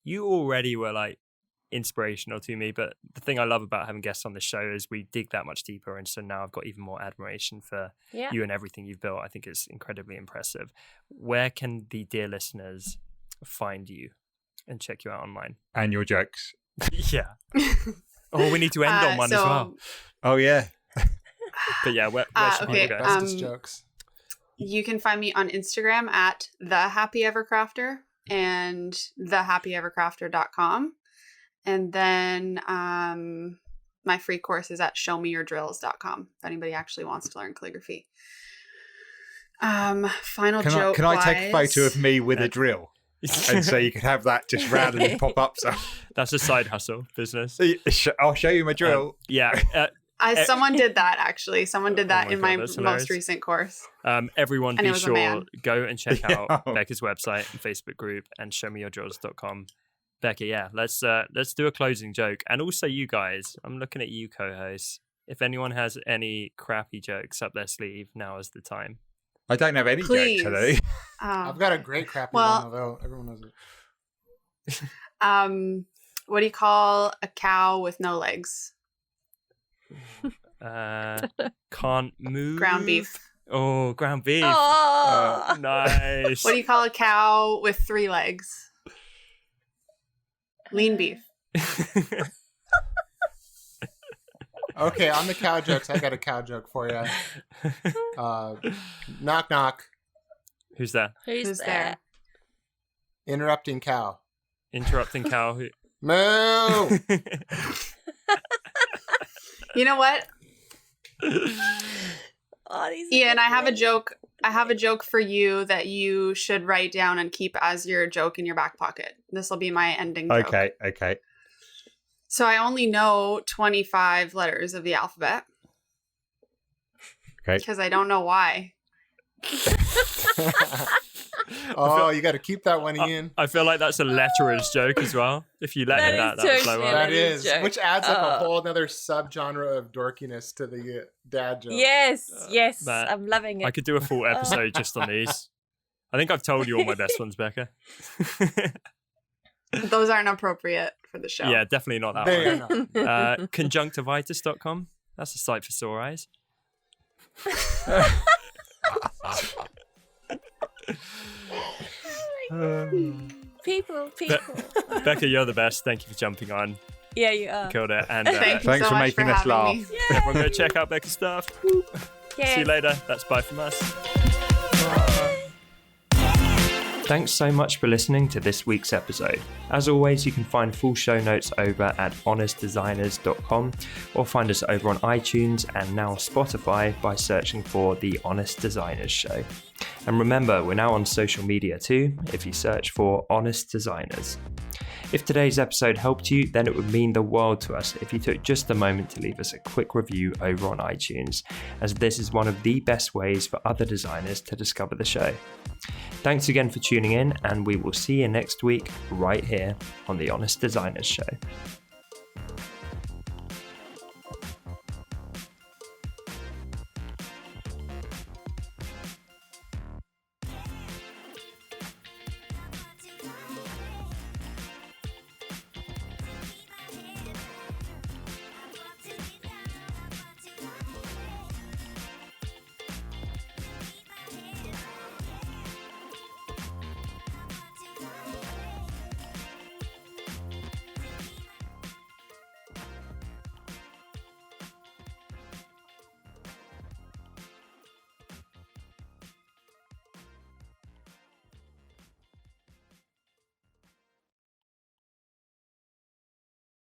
You already were like inspirational to me, but the thing I love about having guests on the show is we dig that much deeper, and so now I've got even more admiration for you and everything you've built. I think it's incredibly impressive. Where can the dear listeners find you and check you out online? And your jokes. Yeah. Oh, we need to end on one as well. Oh yeah. But yeah, where should people go? Bestest jokes. You can find me on Instagram at thehappyevercrafter and thehappyevercrafter.com. And then my free course is at showmeyourdrills.com if anybody actually wants to learn calligraphy. Final joke. Can I take a photo of me with a drill? And so you can have that just randomly pop up. So that's a side hustle business. I'll show you my drill. Someone did that actually. Someone did that in my most recent course. Everyone be sure go and check out Becca's website and Facebook group and showmeyourdrills.com. Becca, let's do a closing joke. And also you guys, I'm looking at you co-hosts. If anyone has any crappy jokes up their sleeve, now is the time. I don't have any jokes today. I've got a great crappy one, although everyone knows it. What do you call a cow with no legs? Can't move. Ground beef. Oh, ground beef. Oh. Nice. What do you call a cow with 3 legs? Lean beef. Okay, on the cow jokes, I got a cow joke for you. Knock, knock. Who's there? Who's there? Interrupting cow. Interrupting cow. Moo! You know what? Ian, I have a joke. I have a joke for you that you should write down and keep as your joke in your back pocket. This will be my ending joke. Okay. So I only know 25 letters of the alphabet. Okay. Because I don't know why. You got to keep that one, Ian. I feel like that's a letterer's joke as well. If you let it out, that would blow up. That is, which adds like a whole other subgenre of dorkiness to the dad joke. Yes, I'm loving it. I could do a full episode just on these. I think I've told you all my best ones, Becca. Those aren't appropriate for the show. Yeah, definitely not that They one. are not. Conjunctivitis.com. That's a site for sore eyes. People. Becca, you're the best. Thank you for jumping on. Yeah, you are. Killed it. And thanks so for making us laugh. Everyone go check out Becca's stuff. Yeah. See you later. That's bye from us. Thanks so much for listening to this week's episode. As always, you can find full show notes over at honestdesigners.com or find us over on iTunes and now Spotify by searching for The Honest Designers Show. And remember, we're now on social media too, if you search for Honest Designers. If today's episode helped you, then it would mean the world to us if you took just a moment to leave us a quick review over on iTunes, as this is one of the best ways for other designers to discover the show. Thanks again for tuning in, and we will see you next week right here on the Honest Designers Show.